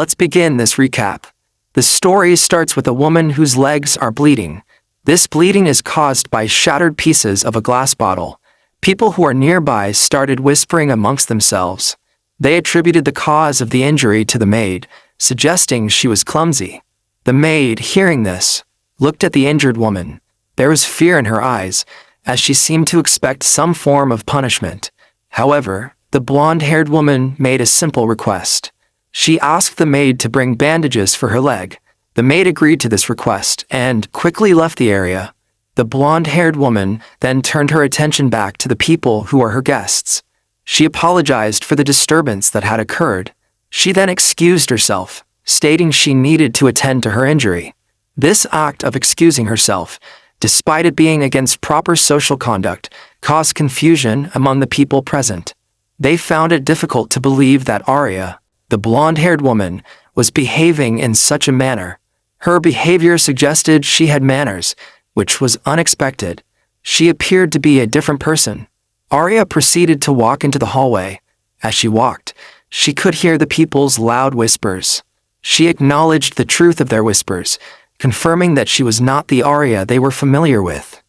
Let's begin this recap. The story starts with a woman whose legs are bleeding. This bleeding is caused by shattered pieces of a glass bottle. People who are nearby started whispering amongst themselves. They attributed the cause of the injury to the maid, suggesting she was clumsy. The maid, hearing this, looked at the injured woman. There was fear in her eyes, as she seemed to expect some form of punishment. However, the blonde-haired woman made a simple request. She asked the maid to bring bandages for her leg. The maid agreed to this request and quickly left the area. The blonde-haired woman then turned her attention back to the people who were her guests. She apologized for the disturbance that had occurred. She then excused herself, stating she needed to attend to her injury. This act of excusing herself, despite it being against proper social conduct, caused confusion among the people present. They found it difficult to believe that Arya, the blonde-haired woman, was behaving in such a manner. Her behavior suggested she had manners, which was unexpected. She appeared to be a different person. Arya proceeded to walk into the hallway. As she walked, she could hear the people's loud whispers. She acknowledged the truth of their whispers, confirming that she was not the Arya they were familiar with.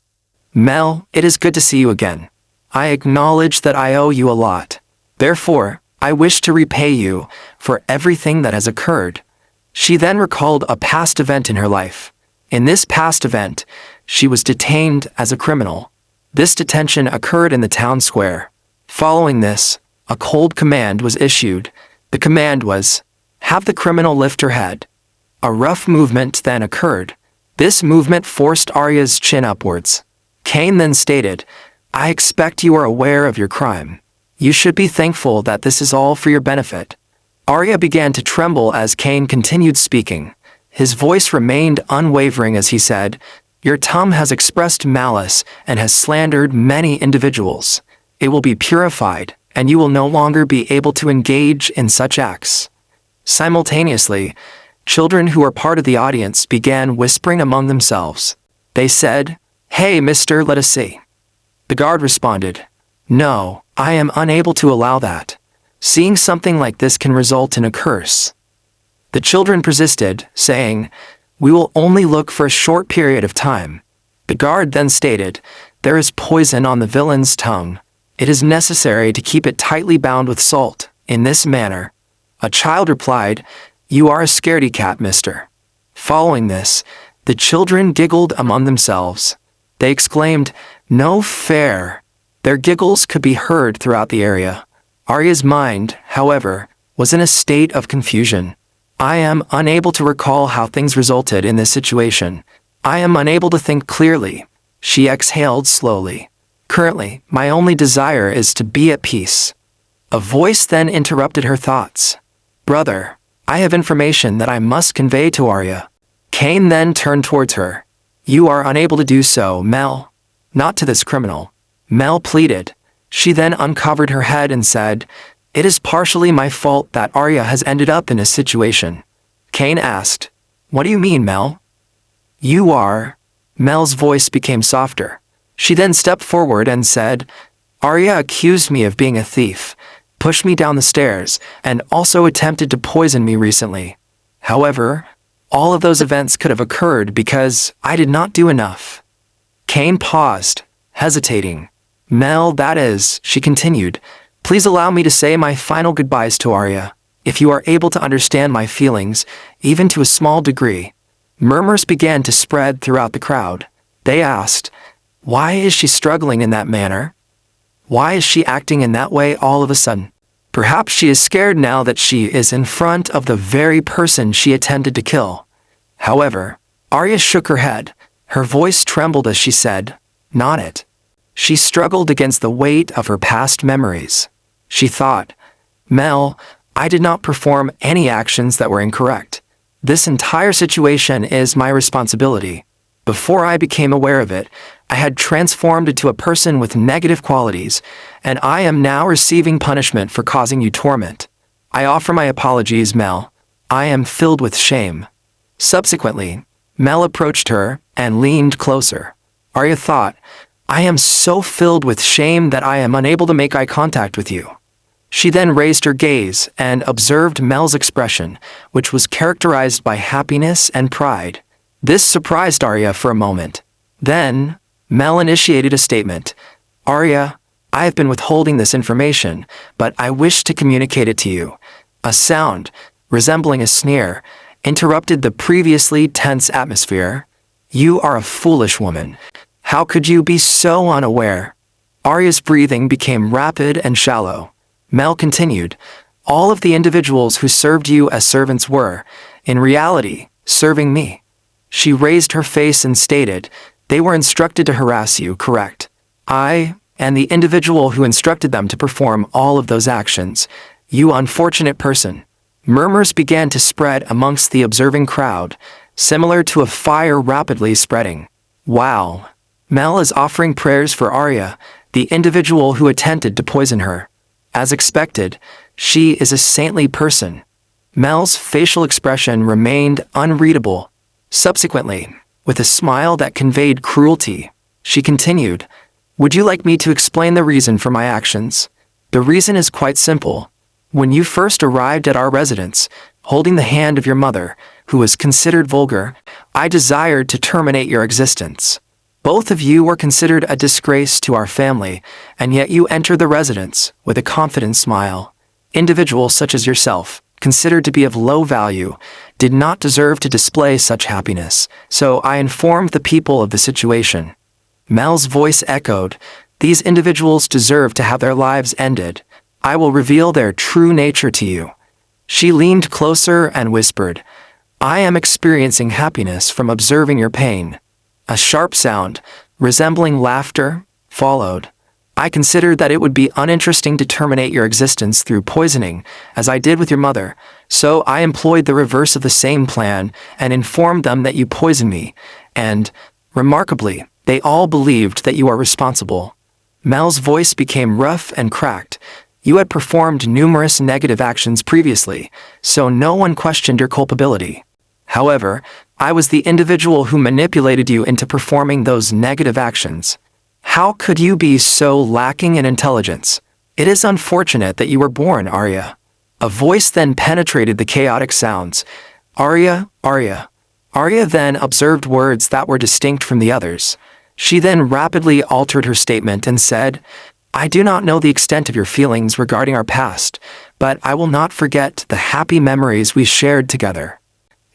Mel, it is good to see you again. I acknowledge that I owe you a lot. Therefore, I wish to repay you for everything that has occurred. She then recalled a past event in her life. In this past event, she was detained as a criminal. This detention occurred in the town square. Following this, a cold command was issued. The command was, have the criminal lift her head. A rough movement then occurred. This movement forced Arya's chin upwards. Cain then stated, I expect you are aware of your crime. You should be thankful that this is all for your benefit. Arya began to tremble as Cain continued speaking. His voice remained unwavering as he said, your tongue has expressed malice and has slandered many individuals. It will be purified, and you will no longer be able to engage in such acts. Simultaneously, children who were part of the audience began whispering among themselves. They said, hey, mister, let us see. The guard responded, no, I am unable to allow that. Seeing something like this can result in a curse. The children persisted, saying, we will only look for a short period of time. The guard then stated, there is poison on the villain's tongue. It is necessary to keep it tightly bound with salt. In this manner, a child replied, you are a scaredy cat, mister. Following this, the children giggled among themselves. They exclaimed, no fair. Their giggles could be heard throughout the area. Arya's mind, however, was in a state of confusion. I am unable to recall how things resulted in this situation. I am unable to think clearly. She exhaled slowly. Currently, my only desire is to be at peace. A voice then interrupted her thoughts. Brother, I have information that I must convey to Arya. Cain then turned towards her. You are unable to do so, Mel. Not to this criminal. Mel pleaded. She then uncovered her head and said, it is partially my fault that Arya has ended up in this situation. Cain asked, what do you mean, Mel? You are... Mel's voice became softer. She then stepped forward and said, Arya accused me of being a thief, pushed me down the stairs, and also attempted to poison me recently. However, all of those events could have occurred because I did not do enough. Cain paused, hesitating. Mel, that is, she continued, please allow me to say my final goodbyes to Arya. If you are able to understand my feelings, even to a small degree. Murmurs began to spread throughout the crowd. They asked, why is she struggling in that manner? Why is she acting in that way all of a sudden? Perhaps she is scared now that she is in front of the very person she attempted to kill. However, Arya shook her head. Her voice trembled as she said, not it. She struggled against the weight of her past memories. She thought, Mel, I did not perform any actions that were incorrect. This entire situation is my responsibility. Before I became aware of it, I had transformed into a person with negative qualities, and I am now receiving punishment for causing you torment. I offer my apologies, Mel. I am filled with shame. Subsequently, Mel approached her and leaned closer. Arya thought, I am so filled with shame that I am unable to make eye contact with you. She then raised her gaze and observed Mel's expression, which was characterized by happiness and pride. This surprised Arya for a moment. Then, Mel initiated a statement. Arya, I have been withholding this information, but I wish to communicate it to you. A sound, resembling a sneer, interrupted the previously tense atmosphere. You are a foolish woman. How could you be so unaware? Arya's breathing became rapid and shallow. Mel continued, all of the individuals who served you as servants were, in reality, serving me. She raised her face and stated, they were instructed to harass you, correct? I, and the individual who instructed them to perform all of those actions. You unfortunate person. Murmurs began to spread amongst the observing crowd, similar to a fire rapidly spreading. Wow. Mel is offering prayers for Arya, the individual who attempted to poison her. As expected, she is a saintly person. Mel's facial expression remained unreadable. Subsequently, with a smile that conveyed cruelty, she continued, would you like me to explain the reason for my actions? The reason is quite simple. When you first arrived at our residence, holding the hand of your mother, who was considered vulgar, I desired to terminate your existence. Both of you were considered a disgrace to our family, and yet you enter the residence with a confident smile. Individuals such as yourself, considered to be of low value, did not deserve to display such happiness, so I informed the people of the situation. Mel's voice echoed, these individuals deserve to have their lives ended. I will reveal their true nature to you. She leaned closer and whispered, I am experiencing happiness from observing your pain. A sharp sound, resembling laughter, followed. I considered that it would be uninteresting to terminate your existence through poisoning, as I did with your mother, so I employed the reverse of the same plan and informed them that you poisoned me, and, remarkably, they all believed that you are responsible. Mel's voice became rough and cracked. You had performed numerous negative actions previously, so no one questioned your culpability. However, I was the individual who manipulated you into performing those negative actions. How could you be so lacking in intelligence? It is unfortunate that you were born, Arya. A voice then penetrated the chaotic sounds. Arya, Arya. Arya then observed words that were distinct from the others. She then rapidly altered her statement and said, I do not know the extent of your feelings regarding our past, but I will not forget the happy memories we shared together.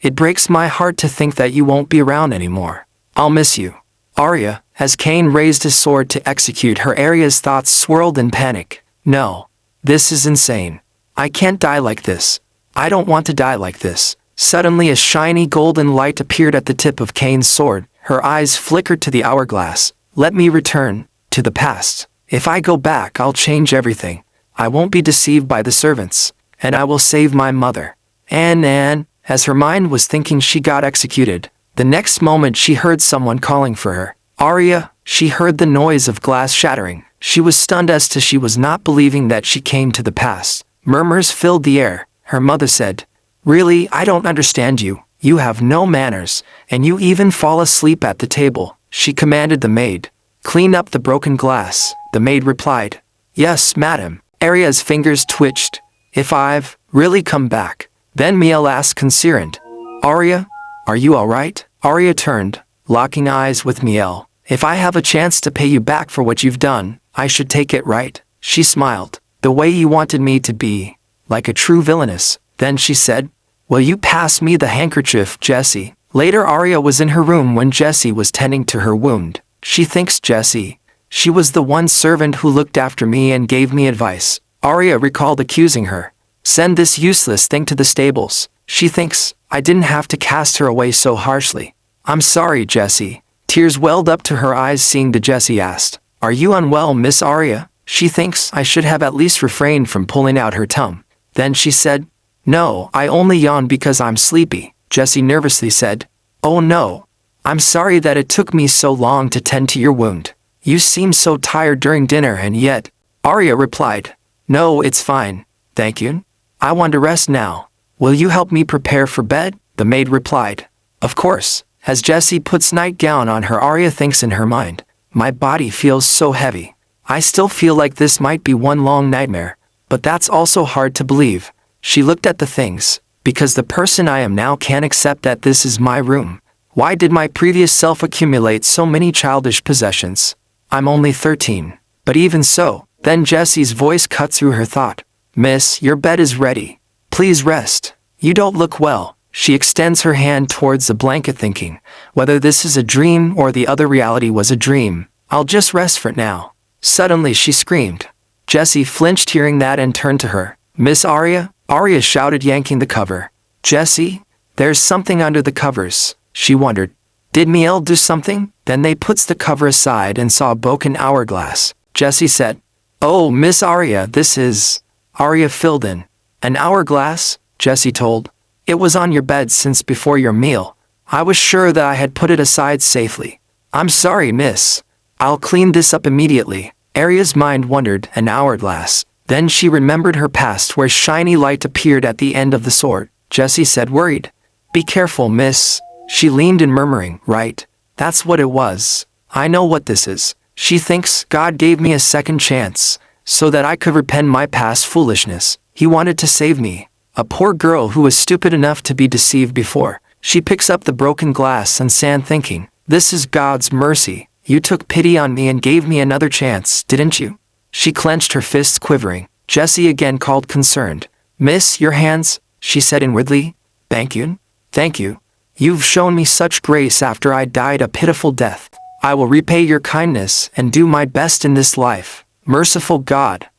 It breaks my heart to think that you won't be around anymore. I'll miss you. Arya, as Cain raised his sword to execute her, Arya's thoughts swirled in panic. No. This is insane. I can't die like this. I don't want to die like this. Suddenly a shiny golden light appeared at the tip of Cain's sword. Her eyes flickered to the hourglass. Let me return to the past. If I go back, I'll change everything. I won't be deceived by the servants, and I will save my mother. And, as her mind was thinking, she got executed. The next moment she heard someone calling for her. Arya, she heard the noise of glass shattering. She was stunned as to she was not believing that she came to the past. Murmurs filled the air. Her mother said, Really, I don't understand you. You have no manners, and you even fall asleep at the table. She commanded the maid. Clean up the broken glass. The maid replied, Yes, madam. Arya's fingers twitched. If I've really come back. Then Miel asked concerned, Arya, are you all right? Arya turned, locking eyes with Miel. If I have a chance to pay you back for what you've done, I should take it, right? She smiled, the way you wanted me to be, like a true villainess. Then she said, Will you pass me the handkerchief, Jessie? Later Arya was in her room when Jessie was tending to her wound. She thinks Jessie. She was the one servant who looked after me and gave me advice. Arya recalled accusing her. Send this useless thing to the stables. She thinks I didn't have to cast her away so harshly. I'm sorry, Jessie. Tears welled up to her eyes seeing the Jessie asked, Are you unwell, Miss Arya? She thinks I should have at least refrained from pulling out her tongue. Then she said, No, I only yawned because I'm sleepy. Jessie nervously said, Oh no. I'm sorry that it took me so long to tend to your wound. You seemed so tired during dinner and yet. Arya replied, No, it's fine. Thank you. I want to rest now. Will you help me prepare for bed? The maid replied, Of course. As Jessie puts nightgown on her, Arya thinks in her mind, My body feels so heavy. I still feel like this might be one long nightmare. But that's also hard to believe. She looked at the things. Because the person I am now can't accept that this is my room. Why did my previous self accumulate so many childish possessions? I'm only 13. But even so, then Jesse's voice cut through her thought. Miss, your bed is ready. Please rest. You don't look well. She extends her hand towards the blanket thinking, whether this is a dream or the other reality was a dream, I'll just rest for now. Suddenly she screamed. Jesse flinched hearing that and turned to her. Miss Arya? Arya shouted, yanking the cover. Jesse? There's something under the covers, she wondered. Did Miel do something? Then they puts the cover aside and saw a broken hourglass. Jesse said, Oh, Miss Arya, this is... Arya filled in. An hourglass? Jesse told. It was on your bed since before your meal. I was sure that I had put it aside safely. I'm sorry, miss. I'll clean this up immediately. Arya's mind wandered. An hourglass. Then she remembered her past where shiny light appeared at the end of the sword. Jesse said, worried. Be careful, miss. She leaned in, murmuring, right. That's what it was. I know what this is. She thinks God gave me a second chance, so that I could repent my past foolishness. He wanted to save me. A poor girl who was stupid enough to be deceived before. She picks up the broken glass and sand thinking, this is God's mercy. You took pity on me and gave me another chance, didn't you? She clenched her fists, quivering. Jesse again called, concerned. Miss, your hands, she said inwardly. Thank you. Thank you. You've shown me such grace after I died a pitiful death. I will repay your kindness and do my best in this life. Merciful God.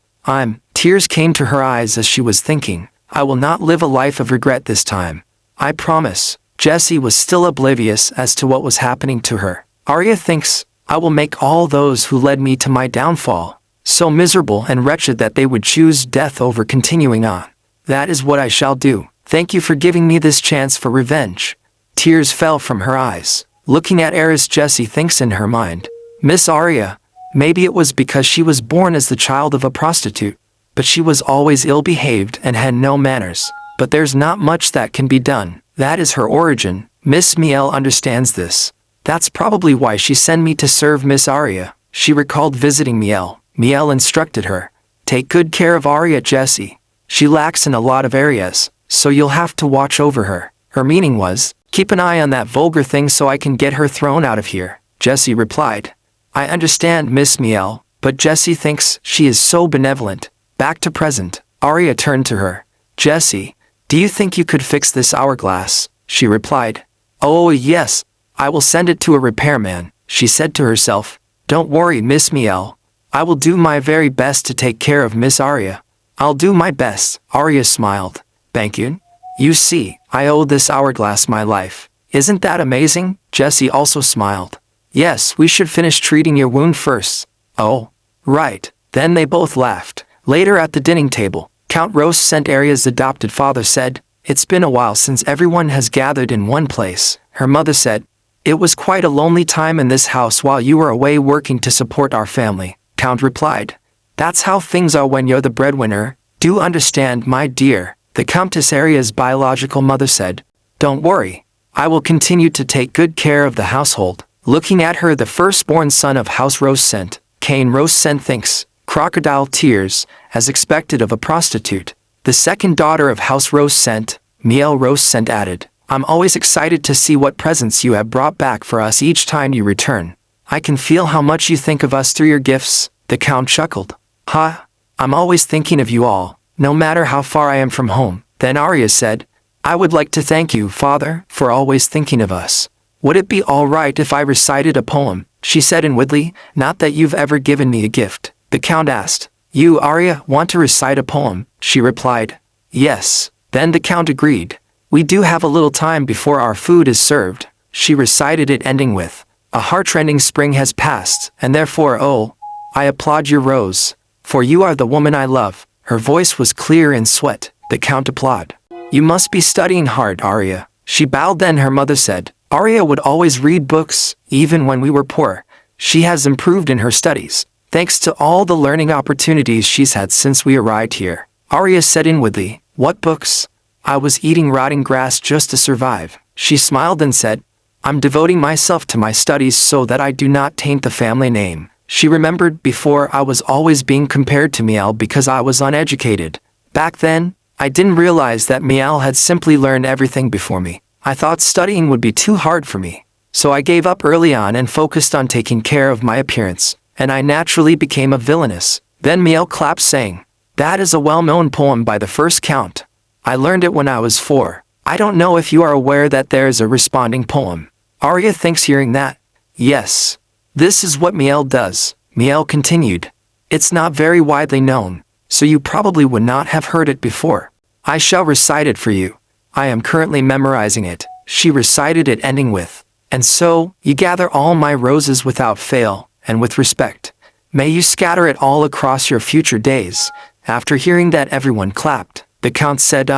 Tears came to her eyes as she was thinking, I will not live a life of regret this time. I promise. Jesse was still oblivious as to what was happening to her. Arya thinks, I will make all those who led me to my downfall so miserable and wretched that they would choose death over continuing on. That is what I shall do. Thank you for giving me this chance for revenge. Tears fell from her eyes. Looking at Eris, Jesse thinks in her mind, Miss Arya, maybe it was because she was born as the child of a prostitute, but she was always ill-behaved and had no manners. But there's not much that can be done. That is her origin. Miss Miel understands this. That's probably why she sent me to serve Miss Arya. She recalled visiting Miel. Miel instructed her, take good care of Arya, Jesse. She lacks in a lot of areas, so you'll have to watch over her. Her meaning was, keep an eye on that vulgar thing so I can get her thrown out of here. Jesse replied, I understand, Miss Miel, but Jesse thinks she is so benevolent. Back to present. Arya turned to her. Jesse, do you think you could fix this hourglass? She replied. Oh yes, I will send it to a repairman. She said to herself, don't worry, Miss Miel. I will do my very best to take care of Miss Arya. I'll do my best. Arya smiled. Thank you. You see, I owe this hourglass my life. Isn't that amazing? Jesse also smiled. Yes, we should finish treating your wound first. Oh, right. Then they both laughed. Later at the dining table, Count Roast sent Arya's adopted father said, it's been a while since everyone has gathered in one place. Her mother said, it was quite a lonely time in this house while you were away working to support our family. Count replied, that's how things are when you're the breadwinner. Do understand, my dear, the Countess Arya's biological mother said. Don't worry. I will continue to take good care of the household. Looking at her, the firstborn son of House Roast-Scent, Cain Roast-Scent thinks, crocodile tears, as expected of a prostitute. The second daughter of House Roast-Scent, Miel Roast-Scent added, I'm always excited to see what presents you have brought back for us each time you return. I can feel how much you think of us through your gifts. The Count chuckled. I'm always thinking of you all, no matter how far I am from home. Then Arya said, I would like to thank you, Father, for always thinking of us. Would it be all right if I recited a poem? She said inwardly, not that you've ever given me a gift. The Count asked, you, Arya, want to recite a poem? She replied, yes. Then the Count agreed. We do have a little time before our food is served. She recited it, ending with, a heart-rending spring has passed, and therefore, oh, I applaud your rose, for you are the woman I love. Her voice was clear and sweet. The Count applauded. You must be studying hard, Arya. She bowed. Then her mother said, Arya would always read books, even when we were poor. She has improved in her studies, thanks to all the learning opportunities she's had since we arrived here. Arya said inwardly, what books? I was eating rotting grass just to survive. She smiled and said, I'm devoting myself to my studies so that I do not taint the family name. She remembered before I was always being compared to Miel because I was uneducated. Back then, I didn't realize that Miel had simply learned everything before me. I thought studying would be too hard for me. So I gave up early on and focused on taking care of my appearance, and I naturally became a villainess. Then Miel clapped saying, "That is a well-known poem by the first count. I learned it when I was 4. I don't know if you are aware that there is a responding poem." Arya thinks hearing that. Yes. This is what Miel does. Miel continued. It's not very widely known, so you probably would not have heard it before. I shall recite it for you. I am currently memorizing it. She recited it ending with, "And so, you gather all my roses without fail, and with respect. May you scatter it all across your future days." After hearing that, everyone clapped. The count said,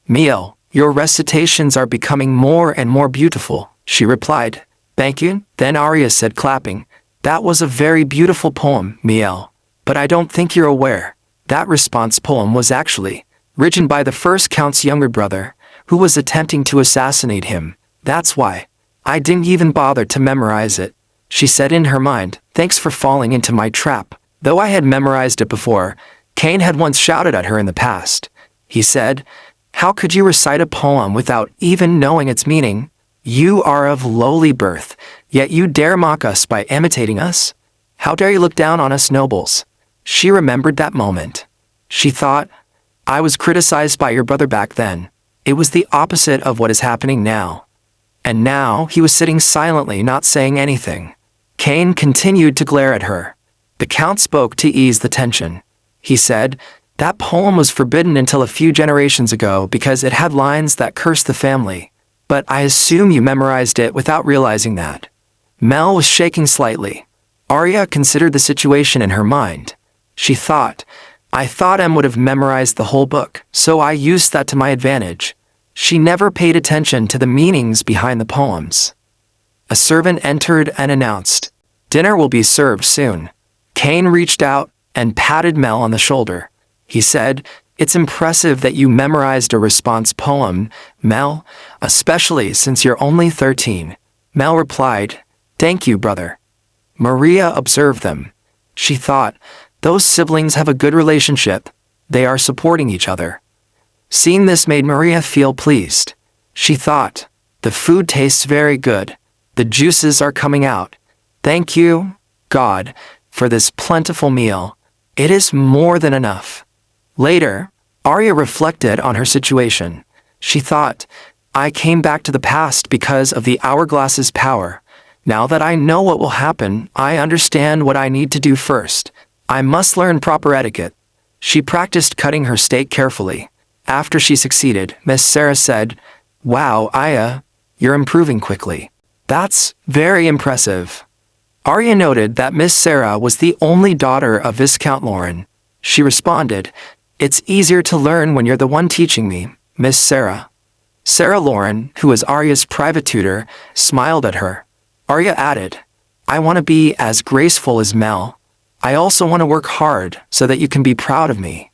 Miel, your recitations are becoming more and more beautiful. She replied, "Thank you." Then Arya said, clapping, "That was a very beautiful poem, Miel. But I don't think you're aware. That response poem was actually written by the first count's younger brother, who was attempting to assassinate him. That's why I didn't even bother to memorize it." She said in her mind, "Thanks for falling into my trap." Though I had memorized it before, Cain had once shouted at her in the past. He said, "How could you recite a poem without even knowing its meaning? You are of lowly birth, yet you dare mock us by imitating us? How dare you look down on us nobles?" She remembered that moment. She thought, "I was criticized by your brother back then. It was the opposite of what is happening now." And now he was sitting silently, not saying anything. Cain continued to glare at her. The count spoke to ease the tension. He said, "That poem was forbidden until a few generations ago because it had lines that cursed the family. But I assume you memorized it without realizing that." Mel was shaking slightly. Arya considered the situation in her mind. She thought, "I thought Em would have memorized the whole book, so I used that to my advantage." She never paid attention to the meanings behind the poems. A servant entered and announced, "Dinner will be served soon." Cain reached out and patted Mel on the shoulder. He said, "It's impressive that you memorized a response poem, Mel, especially since you're only 13. Mel replied, "Thank you, brother." Maria observed them. She thought, "Those siblings have a good relationship. They are supporting each other." Seeing this made Maria feel pleased. She thought, "The food tastes very good. The juices are coming out. Thank you, God, for this plentiful meal. It is more than enough." Later, Arya reflected on her situation. She thought, "I came back to the past because of the hourglass's power. Now that I know what will happen, I understand what I need to do first. I must learn proper etiquette." She practiced cutting her steak carefully. After she succeeded, Miss Sarah said, "Wow, Aya, you're improving quickly. That's very impressive." Arya noted that Miss Sarah was the only daughter of Viscount Lauren. She responded, "It's easier to learn when you're the one teaching me, Miss Sarah." Sarah Lauren, who was Arya's private tutor, smiled at her. Arya added, "I want to be as graceful as Mel. I also want to work hard so that you can be proud of me."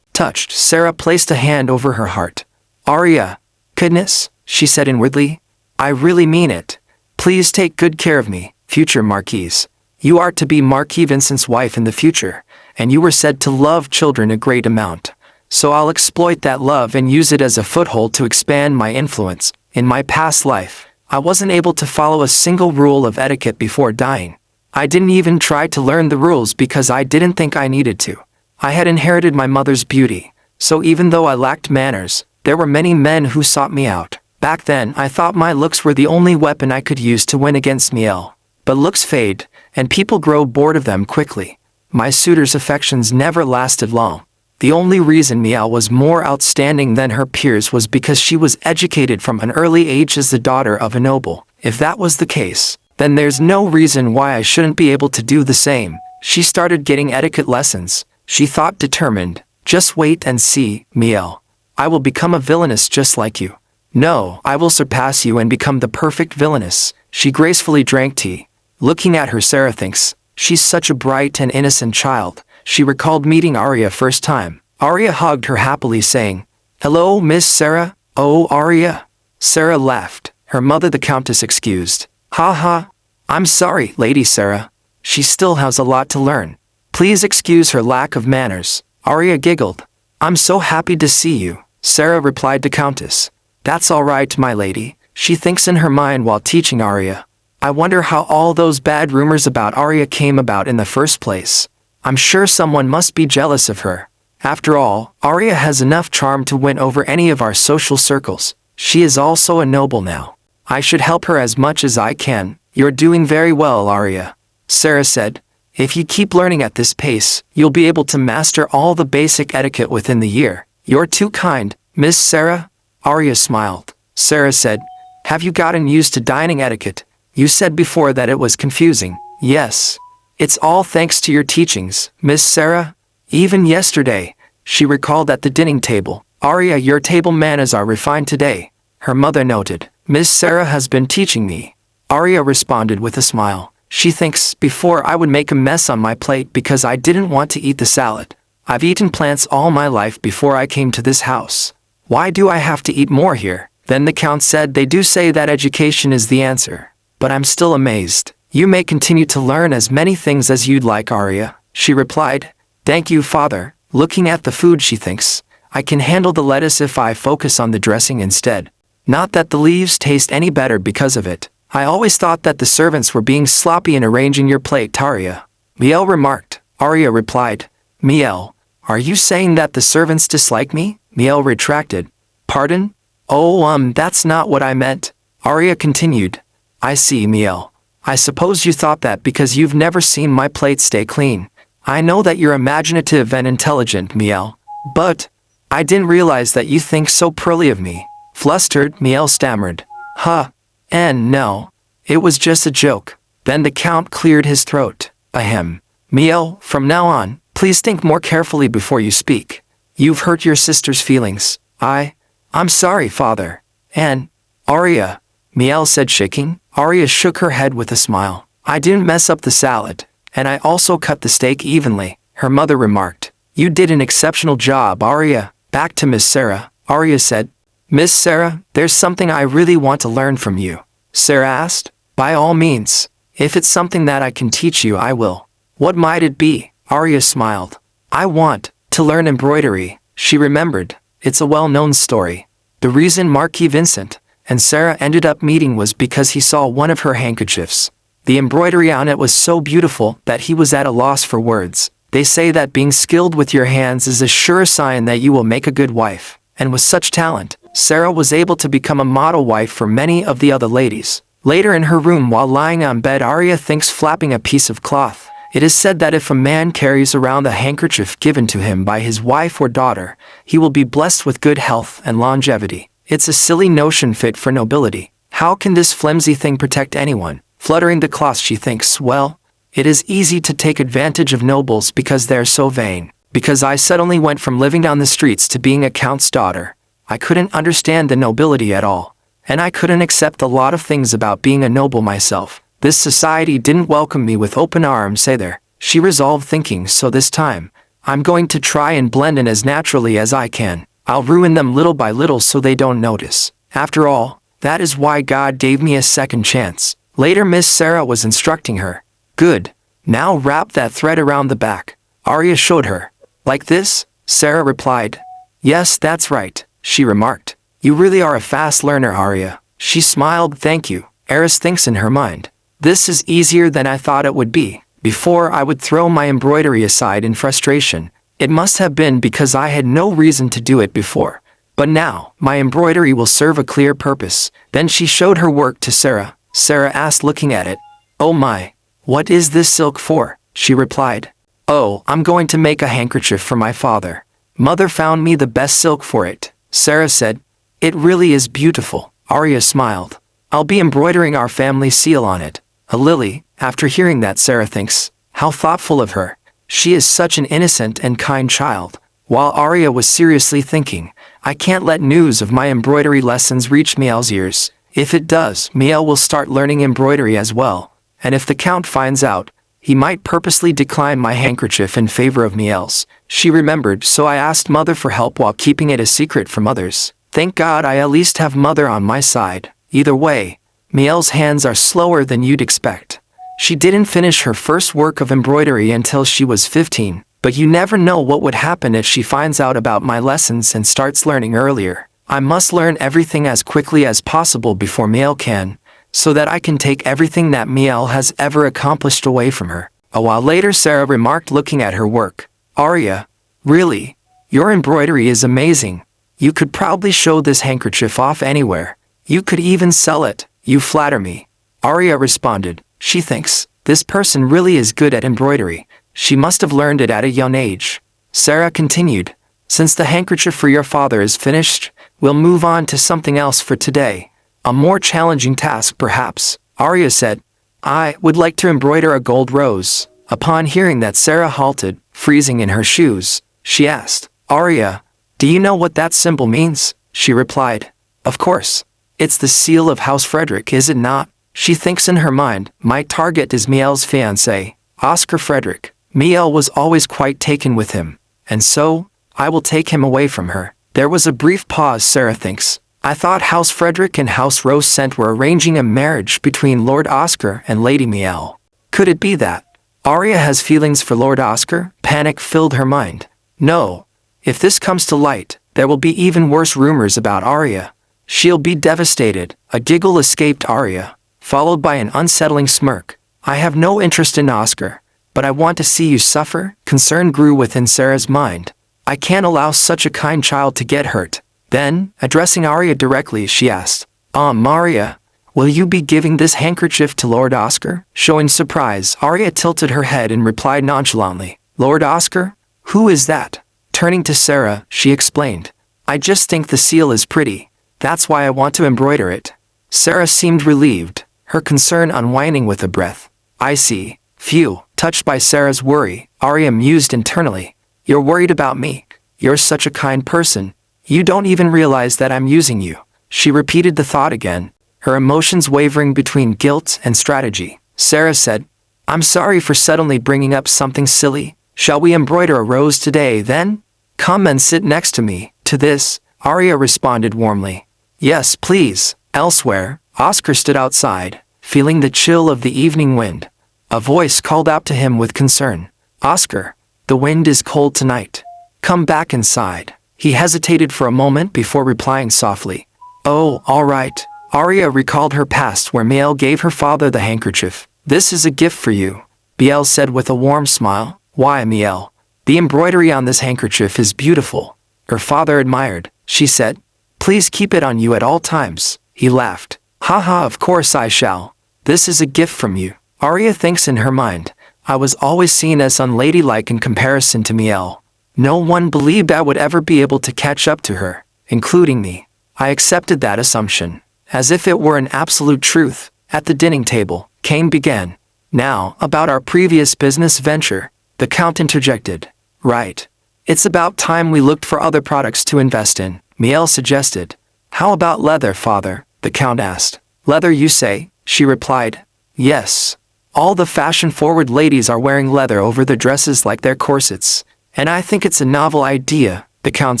Touched, Sarah placed a hand over her heart. "Arya, goodness," she said inwardly, "I really mean it. Please take good care of me, future Marquise. You are to be Marquis Vincent's wife in the future, and you were said to love children a great amount. So I'll exploit that love and use it as a foothold to expand my influence. In my past life, I wasn't able to follow a single rule of etiquette before dying. I didn't even try to learn the rules because I didn't think I needed to. I had inherited my mother's beauty, so even though I lacked manners, there were many men who sought me out. Back then, I thought my looks were the only weapon I could use to win against Miel. But looks fade, and people grow bored of them quickly. My suitor's affections never lasted long. The only reason Miel was more outstanding than her peers was because she was educated from an early age as the daughter of a noble. If that was the case, then there's no reason why I shouldn't be able to do the same." She started getting etiquette lessons. She thought, determined, "Just wait and see, Miel. I will become a villainess just like you. No, I will surpass you and become the perfect villainess." She gracefully drank tea. Looking at her, Sarah thinks, "She's such a bright and innocent child." She recalled meeting Arya first time. Arya hugged her happily, saying, "Hello, Miss Sarah." "Oh, Arya." Sarah laughed. Her mother, the Countess, excused. "Ha ha. I'm sorry, Lady Sarah. She still has a lot to learn. Please excuse her lack of manners. Arya giggled. I'm so happy to see you, Sarah replied to Countess. That's all right, my lady, she thinks in her mind while teaching Arya. I wonder how all those bad rumors about Arya came about in the first place. I'm sure someone must be jealous of her. After all, Arya has enough charm to win over any of our social circles. She is also a noble now. I should help her as much as I can. You're doing very well, Arya, Sarah said. If you keep learning at this pace, you'll be able to master all the basic etiquette within the year. You're too kind, Miss Sarah. Arya smiled. Sarah said, have you gotten used to dining etiquette? You said before that it was confusing. Yes. It's all thanks to your teachings, Miss Sarah. Even yesterday, she recalled at the dining table. Arya, your table manners are refined today, her mother noted. Miss Sarah has been teaching me. Arya responded with a smile. She thinks, before I would make a mess on my plate because I didn't want to eat the salad. I've eaten plants all my life before I came to this house. Why do I have to eat more here? Then the Count said, they do say that education is the answer. But I'm still amazed. You may continue to learn as many things as you'd like, Arya, she replied. Thank you, father. Looking at the food, she thinks, I can handle the lettuce if I focus on the dressing instead. Not that the leaves taste any better because of it. I always thought that the servants were being sloppy in arranging your plate, Arya. Miel remarked. Arya replied. Miel, are you saying that the servants dislike me? Miel retracted. Pardon? Oh, that's not what I meant. Arya continued. I see, Miel. I suppose you thought that because you've never seen my plate stay clean. I know that you're imaginative and intelligent, Miel. But I didn't realize that you think so poorly of me. Flustered, Miel stammered. Huh. And no. It was just a joke. Then the Count cleared his throat. Ahem. Miel, from now on, please think more carefully before you speak. You've hurt your sister's feelings. I'm sorry, father. And, Arya, Miel said, shaking. Arya shook her head with a smile. I didn't mess up the salad, and I also cut the steak evenly, her mother remarked. You did an exceptional job, Arya. Back to Miss Sarah, Arya said. Miss Sarah, there's something I really want to learn from you, Sarah asked. By all means. If it's something that I can teach you, I will. What might it be? Arya smiled. I want to learn embroidery, she remembered. It's a well-known story. The reason Marquis Vincent and Sarah ended up meeting was because he saw one of her handkerchiefs. The embroidery on it was so beautiful that he was at a loss for words. They say that being skilled with your hands is a sure sign that you will make a good wife. And with such talent, Sarah was able to become a model wife for many of the other ladies. Later in her room while lying on bed, Arya thinks flapping a piece of cloth. It is said that if a man carries around a handkerchief given to him by his wife or daughter, he will be blessed with good health and longevity. It's a silly notion fit for nobility. How can this flimsy thing protect anyone? Fluttering the cloth, she thinks, well, it is easy to take advantage of nobles because they're so vain. Because I suddenly went from living on the streets to being a count's daughter. I couldn't understand the nobility at all. And I couldn't accept a lot of things about being a noble myself. This society didn't welcome me with open arms either. She resolved, thinking, so this time, I'm going to try and blend in as naturally as I can. I'll ruin them little by little so they don't notice. After all, that is why God gave me a second chance. Later Miss Sarah was instructing her. Good. Now wrap that thread around the back. Arya showed her. Like this? Sarah replied. Yes, that's right, she remarked. You really are a fast learner, Arya. She smiled. Thank you. Eris thinks in her mind. This is easier than I thought it would be. Before I would throw my embroidery aside in frustration. It must have been because I had no reason to do it before. But now, my embroidery will serve a clear purpose. Then she showed her work to Sarah. Sarah asked, looking at it. Oh my, what is this silk for? She replied. Oh, I'm going to make a handkerchief for my father. Mother found me the best silk for it. Sarah said. It really is beautiful. Arya smiled. I'll be embroidering our family seal on it. A lily. After hearing that, Sarah thinks, how thoughtful of her. She is such an innocent and kind child. While Arya was seriously thinking, I can't let news of my embroidery lessons reach Miel's ears. If it does, Miel will start learning embroidery as well. And if the Count finds out, he might purposely decline my handkerchief in favor of Miel's. She remembered, so I asked Mother for help while keeping it a secret from others. Thank God I at least have Mother on my side. Either way, Miel's hands are slower than you'd expect. She didn't finish her first work of embroidery until she was 15, but you never know what would happen if she finds out about my lessons and starts learning earlier. I must learn everything as quickly as possible before Miel can, so that I can take everything that Miel has ever accomplished away from her. A while later, Sarah remarked, looking at her work. Arya, really? Your embroidery is amazing. You could probably show this handkerchief off anywhere. You could even sell it. You flatter me. Arya responded. She thinks, this person really is good at embroidery. She must have learned it at a young age. Sarah continued. Since the handkerchief for your father is finished, we'll move on to something else for today. A more challenging task, perhaps. Arya said. I would like to embroider a gold rose. Upon hearing that, Sarah halted, freezing in her shoes. She asked, Arya, do you know what that symbol means? She replied, of course. It's the seal of House Frederick, is it not? She thinks in her mind, my target is Miel's fiancé, Oscar Frederick. Miel was always quite taken with him, and so, I will take him away from her. There was a brief pause. Sarah thinks, I thought House Frederick and House Rose Scent were arranging a marriage between Lord Oscar and Lady Miel. Could it be that Arya has feelings for Lord Oscar? Panic filled her mind. No. If this comes to light, there will be even worse rumors about Arya. She'll be devastated. A giggle escaped Arya, followed by an unsettling smirk. I have no interest in Oscar, but I want to see you suffer. Concern grew within Sarah's mind. I can't allow such a kind child to get hurt. Then, addressing Arya directly, she asked, Arya, will you be giving this handkerchief to Lord Oscar? Showing surprise, Arya tilted her head and replied nonchalantly, Lord Oscar? Who is that? Turning to Sarah, she explained, I just think the seal is pretty. That's why I want to embroider it. Sarah seemed relieved, her concern unwinding with a breath. I see. Phew. Touched by Sarah's worry, Arya mused internally. You're worried about me. You're such a kind person. You don't even realize that I'm using you. She repeated the thought again, her emotions wavering between guilt and strategy. Sarah said, I'm sorry for suddenly bringing up something silly. Shall we embroider a rose today, then? Come and sit next to me. To this, Arya responded warmly. Yes, please. Elsewhere, Oscar stood outside, feeling the chill of the evening wind. A voice called out to him with concern. Oscar, the wind is cold tonight. Come back inside. He hesitated for a moment before replying softly. Oh, all right. Arya recalled her past where Miel gave her father the handkerchief. This is a gift for you, Miel said with a warm smile. Why, Miel? The embroidery on this handkerchief is beautiful. Her father admired. She said, please keep it on you at all times. He laughed. Haha, of course I shall. This is a gift from you. Arya thinks in her mind, I was always seen as unladylike in comparison to Miel. No one believed I would ever be able to catch up to her, including me. I accepted that assumption, as if it were an absolute truth. At the dining table, Cain began. Now, about our previous business venture, the Count interjected. Right. It's about time we looked for other products to invest in, Miel suggested. How about leather, father? The Count asked. Leather, you say? She replied. Yes. All the fashion-forward ladies are wearing leather over their dresses like their corsets. And I think it's a novel idea, the Count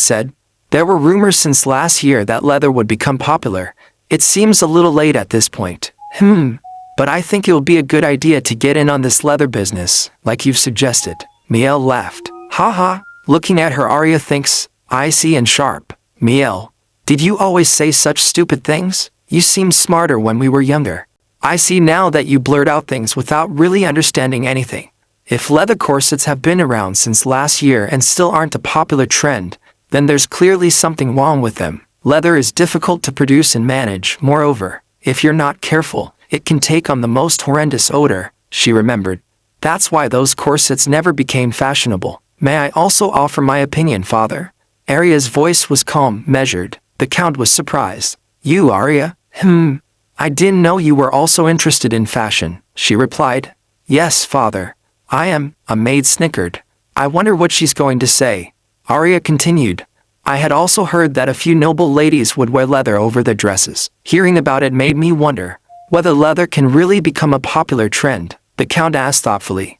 said. There were rumors since last year that leather would become popular. It seems a little late at this point. But I think it will be a good idea to get in on this leather business, like you've suggested. Miel laughed. Haha, looking at her, Arya thinks, icy and sharp. Miel, did you always say such stupid things? You seemed smarter when we were younger. I see now that you blurt out things without really understanding anything. If leather corsets have been around since last year and still aren't a popular trend, then there's clearly something wrong with them. Leather is difficult to produce and manage. Moreover, if you're not careful, it can take on the most horrendous odor, she remembered. That's why those corsets never became fashionable. May I also offer my opinion, father? Arya's voice was calm, measured. The Count was surprised. You, Arya? I didn't know you were also interested in fashion, she replied. Yes, father. I am. A maid snickered. I wonder what she's going to say. Arya continued. I had also heard that a few noble ladies would wear leather over their dresses. Hearing about it made me wonder whether leather can really become a popular trend, the Count asked thoughtfully.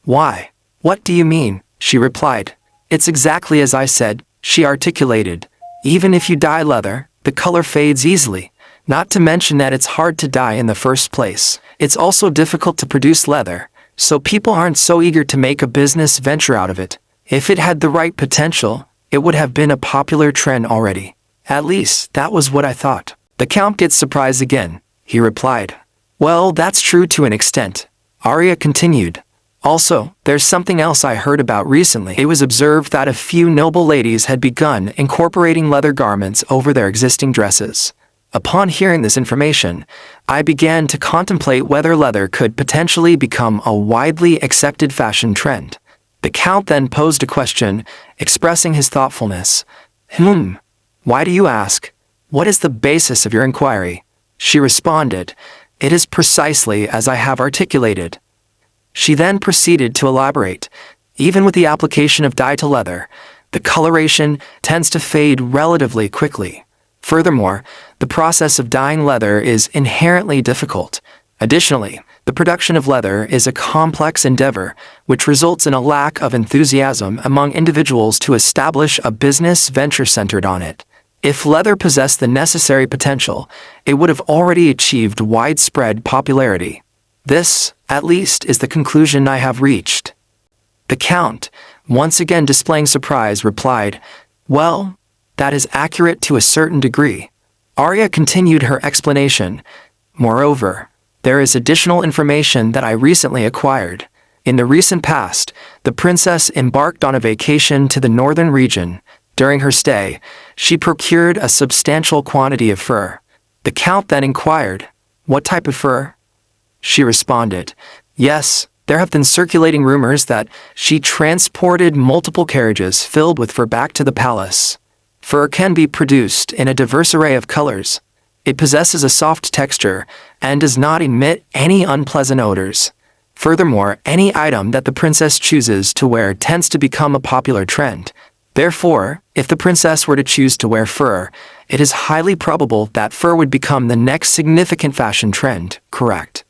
Why? What do you mean? She replied. It's exactly as I said, she articulated. Even if you dye leather, the color fades easily. Not to mention that it's hard to dye in the first place, It's also difficult to produce leather, so people aren't so eager to make a business venture out of it. If it had the right potential, it would have been a popular trend already. At least, that was what I thought. The Count gets surprised again. He replied, "Well, that's true to an extent." Arya continued, "Also, there's something else I heard about recently. It was observed that a few noble ladies had begun incorporating leather garments over their existing dresses. Upon hearing this information, I began to contemplate whether leather could potentially become a widely accepted fashion trend." The Count then posed a question, expressing his thoughtfulness. Why do you ask? What is the basis of your inquiry?" She responded, "It is precisely as I have articulated." She then proceeded to elaborate. Even with the application of dye to leather, the coloration tends to fade relatively quickly. Furthermore, the process of dyeing leather is inherently difficult. Additionally, the production of leather is a complex endeavor, which results in a lack of enthusiasm among individuals to establish a business venture centered on it. If leather possessed the necessary potential, it would have already achieved widespread popularity. This, at least, is the conclusion I have reached. The Count, once again displaying surprise, replied, "Well, that is accurate to a certain degree." Arya continued her explanation. "Moreover, there is additional information that I recently acquired. In the recent past, the princess embarked on a vacation to the northern region. During her stay, she procured a substantial quantity of fur." The Count then inquired, "What type of fur?" She responded, "Yes, there have been circulating rumors that she transported multiple carriages filled with fur back to the palace. Fur can be produced in a diverse array of colors. It possesses a soft texture and does not emit any unpleasant odors. Furthermore, any item that the princess chooses to wear tends to become a popular trend. Therefore, if the princess were to choose to wear fur, it is highly probable that fur would become the next significant fashion trend, correct?"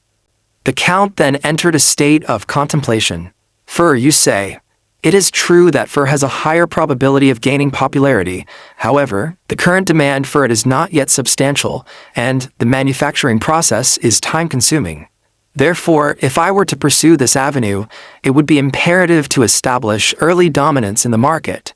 The Count then entered a state of contemplation. "Fur, you say? It is true that fur has a higher probability of gaining popularity. However, the current demand for it is not yet substantial, and the manufacturing process is time-consuming. Therefore, if I were to pursue this avenue, it would be imperative to establish early dominance in the market."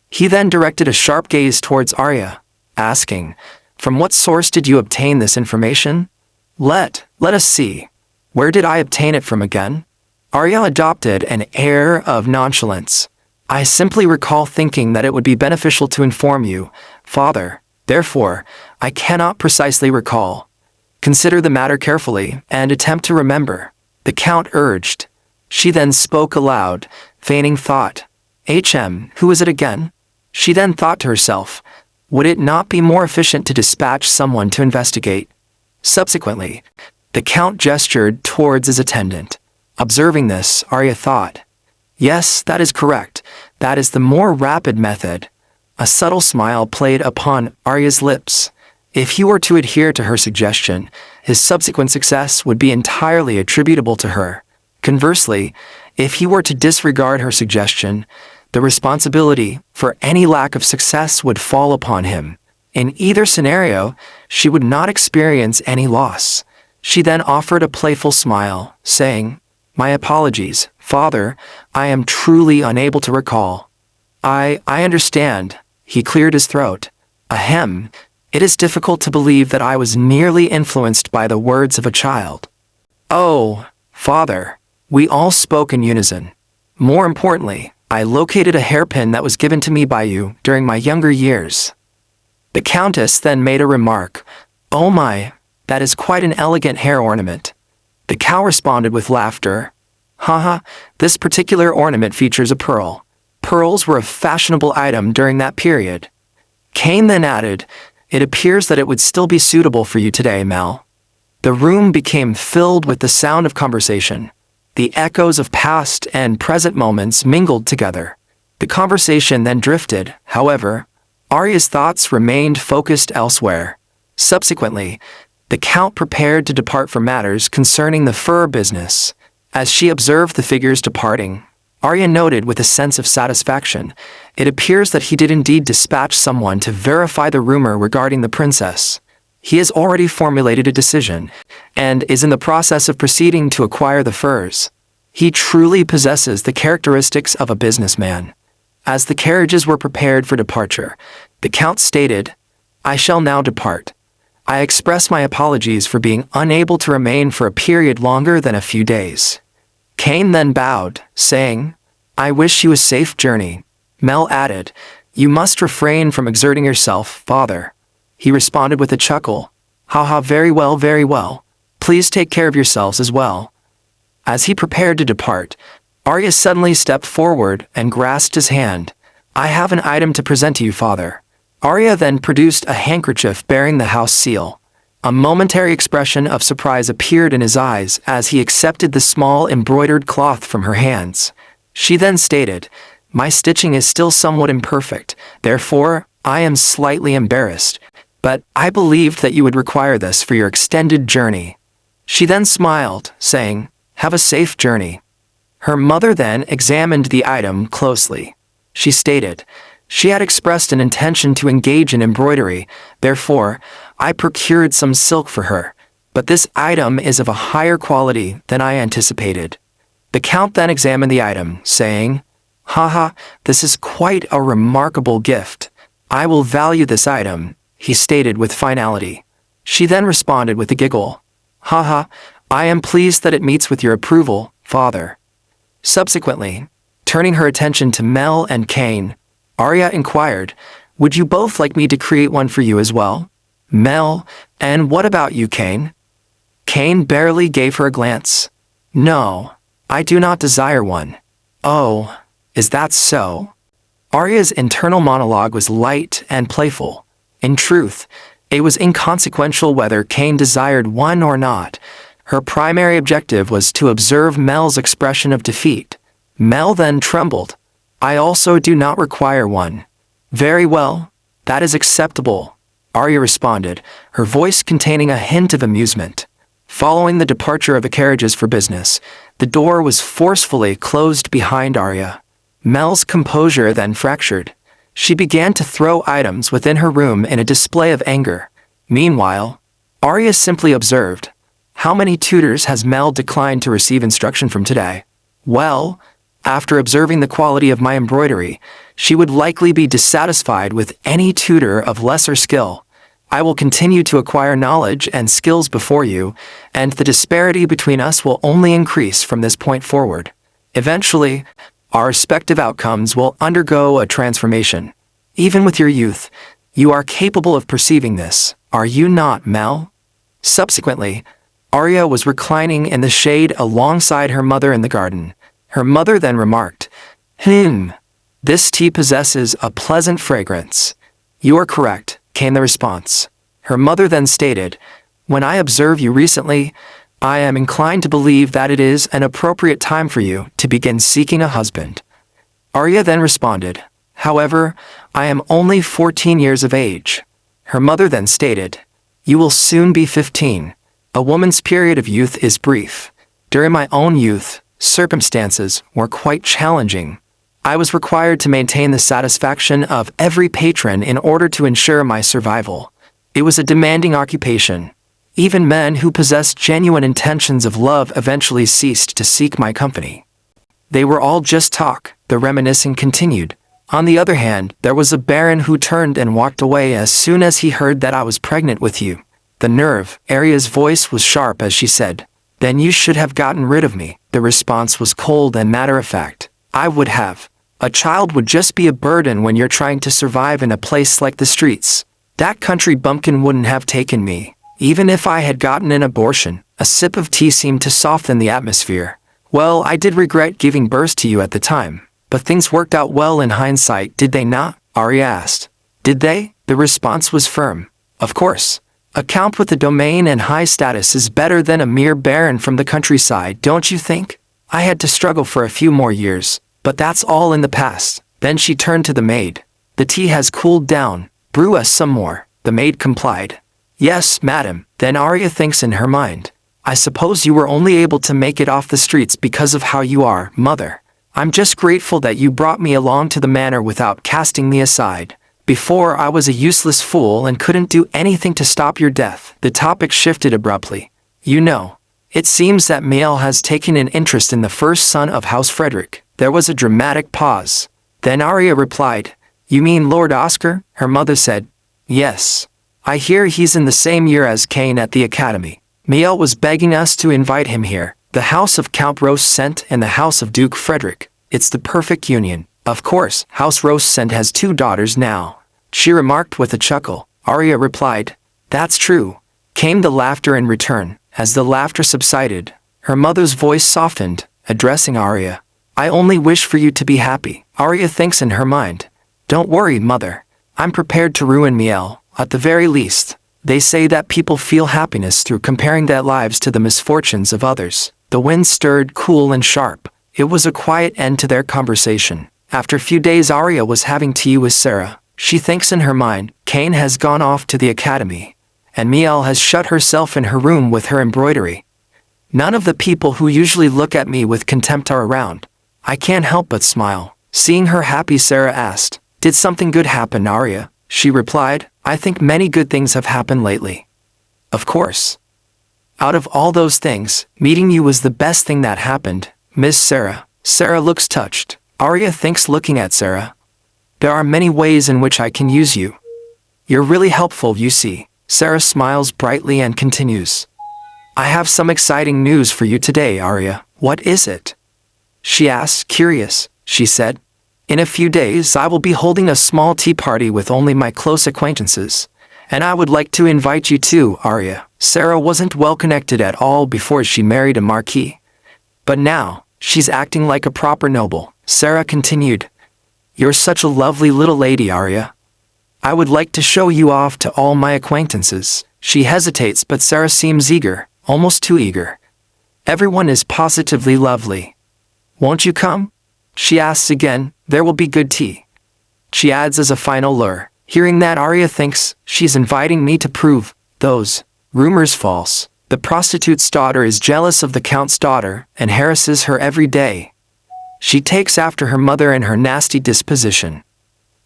He then directed a sharp gaze towards Arya, asking, "From what source did you obtain this information?" Let us see. Where did I obtain it from again?" Arya adopted an air of nonchalance. "I simply recall thinking that it would be beneficial to inform you, father. Therefore, I cannot precisely recall. Consider the matter carefully and attempt to remember," the Count urged. She then spoke aloud, feigning thought. Who is it again?" She then thought to herself, "Would it not be more efficient to dispatch someone to investigate?" Subsequently, the Count gestured towards his attendant. Observing this, Arya thought, "Yes, that is correct. That is the more rapid method." A subtle smile played upon Arya's lips. If he were to adhere to her suggestion, his subsequent success would be entirely attributable to her. Conversely, if he were to disregard her suggestion, the responsibility for any lack of success would fall upon him. In either scenario, she would not experience any loss. She then offered a playful smile, saying, "My apologies, father, I am truly unable to recall." I understand." He cleared his throat. "Ahem. It is difficult to believe that I was nearly influenced by the words of a child." "Oh, father." We all spoke in unison. "More importantly, I located a hairpin that was given to me by you during my younger years." The Countess then made a remark. "Oh my, that is quite an elegant hair ornament." The cow responded with laughter. "Haha, this particular ornament features a pearl. Pearls were a fashionable item during that period." Kane then added, "It appears that it would still be suitable for you today, Mel." The room became filled with the sound of conversation. The echoes of past and present moments mingled together. The conversation then drifted, however. Arya's thoughts remained focused elsewhere. Subsequently, the Count prepared to depart for matters concerning the fur business. As she observed the figures departing, Arya noted with a sense of satisfaction, it appears that he did indeed dispatch someone to verify the rumor regarding the princess. He has already formulated a decision, and is in the process of proceeding to acquire the furs. He truly possesses the characteristics of a businessman. As the carriages were prepared for departure, the Count stated, "I shall now depart. I express my apologies for being unable to remain for a period longer than a few days." Cain then bowed, saying, "I wish you a safe journey." Mel added, "You must refrain from exerting yourself, father." He responded with a chuckle, "Haha, very well, very well. Please take care of yourselves as well." As he prepared to depart, Arya suddenly stepped forward and grasped his hand. "I have an item to present to you, father." Arya then produced a handkerchief bearing the house seal. A momentary expression of surprise appeared in his eyes as he accepted the small embroidered cloth from her hands. She then stated, "My stitching is still somewhat imperfect, therefore, I am slightly embarrassed, but I believed that you would require this for your extended journey." She then smiled, saying, "Have a safe journey." Her mother then examined the item closely. She stated, she had expressed an intention to engage in embroidery, therefore, I procured some silk for her, but this item is of a higher quality than I anticipated. The Count then examined the item, saying, "Haha, this is quite a remarkable gift. I will value this item," he stated with finality. She then responded with a giggle, "Haha, I am pleased that it meets with your approval, father." Subsequently, turning her attention to Mel and Cain, Arya inquired, "Would you both like me to create one for you as well?" Mel, "And what about you, Cain?" Cain barely gave her a glance. "No, I do not desire one." "Oh, is that so?" Arya's internal monologue was light and playful. In truth, it was inconsequential whether Cain desired one or not. Her primary objective was to observe Mel's expression of defeat. Mel then trembled. "I also do not require one." "Very well, that is acceptable," Arya responded, her voice containing a hint of amusement. Following the departure of the carriages for business, the door was forcefully closed behind Arya. Mel's composure then fractured. She began to throw items within her room in a display of anger. Meanwhile, Arya simply observed, "How many tutors has Mel declined to receive instruction from today?" Well, after observing the quality of my embroidery, she would likely be dissatisfied with any tutor of lesser skill. I will continue to acquire knowledge and skills before you, and the disparity between us will only increase from this point forward. Eventually, our respective outcomes will undergo a transformation. Even with your youth, you are capable of perceiving this, are you not, Mel? Subsequently, Arya was reclining in the shade alongside her mother in the garden. Her mother then remarked, "This tea possesses a pleasant fragrance." "You are correct," came the response. Her mother then stated, "When I observe you recently, I am inclined to believe that it is an appropriate time for you to begin seeking a husband." Arya then responded, "However, I am only 14 years of age." Her mother then stated, "You will soon be 15. A woman's period of youth is brief. During my own youth, circumstances were quite challenging. I was required to maintain the satisfaction of every patron in order to ensure my survival. It was a demanding occupation. Even men who possessed genuine intentions of love eventually ceased to seek my company. They were all just talk," the reminiscing continued. "On the other hand, there was a baron who turned and walked away as soon as he heard that I was pregnant with you." The nerve, Arya's voice was sharp as she said, "Then you should have gotten rid of me." The response was cold and matter-of-fact. "I would have. A child would just be a burden when you're trying to survive in a place like the streets. That country bumpkin wouldn't have taken me. Even if I had gotten an abortion, a sip of tea seemed to soften the atmosphere. Well, I did regret giving birth to you at the time, but things worked out well in hindsight, did they not?" Arya asked. "Did they?" The response was firm. "Of course. A count with a domain and high status is better than a mere baron from the countryside, don't you think? I had to struggle for a few more years, but that's all in the past." Then she turned to the maid. "The tea has cooled down. Brew us some more." The maid complied. "Yes, madam." Then Arya thinks in her mind, "I suppose you were only able to make it off the streets because of how you are, mother. I'm just grateful that you brought me along to the manor without casting me aside." Before I was a useless fool and couldn't do anything to stop your death. The topic shifted abruptly. You know, it seems that Miel has taken an interest in the first son of House Frederick. There was a dramatic pause. Then Arya replied, You mean Lord Oscar? Her mother said, Yes. I hear he's in the same year as Cain at the academy. Miel was begging us to invite him here. The house of Count Rosent and the house of Duke Frederick. It's the perfect union. Of course, House Rosent has 2 daughters now, she remarked with a chuckle. Arya replied, That's true. Came the laughter in return. As the laughter subsided, her mother's voice softened, addressing Arya. I only wish for you to be happy. Arya thinks in her mind. Don't worry, mother. I'm prepared to ruin Miel, at the very least. They say that people feel happiness through comparing their lives to the misfortunes of others. The wind stirred cool and sharp. It was a quiet end to their conversation. After a few days, Arya was having tea with Sarah. She thinks in her mind, Cain has gone off to the academy, and Miel has shut herself in her room with her embroidery. None of the people who usually look at me with contempt are around. I can't help but smile. Seeing her happy, Sarah asked, Did something good happen, Arya? She replied, I think many good things have happened lately. Of course. Out of all those things, meeting you was the best thing that happened, Miss Sarah. Sarah looks touched. Arya thinks, looking at Sarah. There are many ways in which I can use you. You're really helpful, you see. Sarah smiles brightly and continues. I have some exciting news for you today, Arya. What is it? She asked, curious. She said, In a few days I will be holding a small tea party with only my close acquaintances, and I would like to invite you too, Arya. Sarah wasn't well connected at all before she married a marquis. But now, she's acting like a proper noble. Sarah continued, You're such a lovely little lady, Arya. I would like to show you off to all my acquaintances. She hesitates, but Sarah seems eager, almost too eager. Everyone is positively lovely. Won't you come? She asks again. There will be good tea. She adds as a final lure. Hearing that, Arya thinks, she's inviting me to prove those rumors false. The prostitute's daughter is jealous of the count's daughter and harasses her every day. She takes after her mother and her nasty disposition.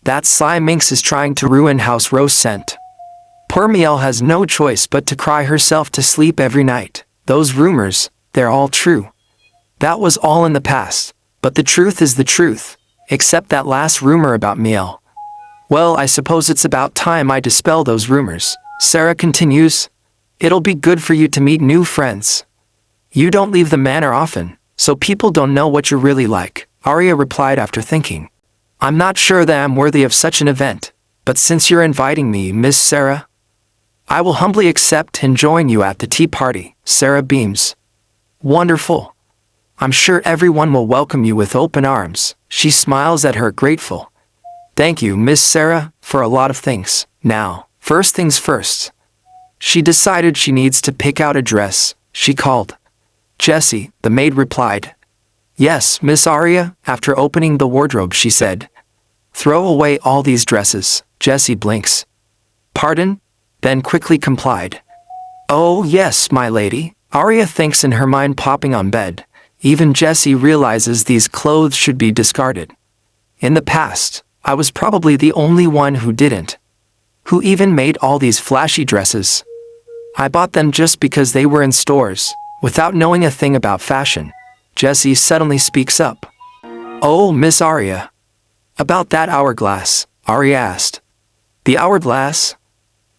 That sly minx is trying to ruin House Rosent. Poor Miel has no choice but to cry herself to sleep every night. Those rumors, they're all true. That was all in the past, but the truth is the truth, except that last rumor about Miel. Well, I suppose it's about time I dispel those rumors. Sarah continues, It'll be good for you to meet new friends. You don't leave the manor often, so people don't know what you're really like. Arya replied after thinking. I'm not sure that I'm worthy of such an event, but since you're inviting me, Miss Sarah, I will humbly accept and join you at the tea party. Sarah beams. Wonderful. I'm sure everyone will welcome you with open arms. She smiles at her, grateful. Thank you, Miss Sarah, for a lot of things. Now, first things first. She decided she needs to pick out a dress. She called. Jessie, the maid replied. Yes, Miss Arya. After opening the wardrobe, she said, Throw away all these dresses. Jessie blinks. Pardon? Then quickly complied. Oh yes, my lady. Arya thinks in her mind, popping on bed. Even Jessie realizes these clothes should be discarded. In the past, I was probably the only one who didn't. Who even made all these flashy dresses. I bought them just because they were in stores, without knowing a thing about fashion. Jessie suddenly speaks up. Oh, Miss Arya. About that hourglass, Arya asked. The hourglass?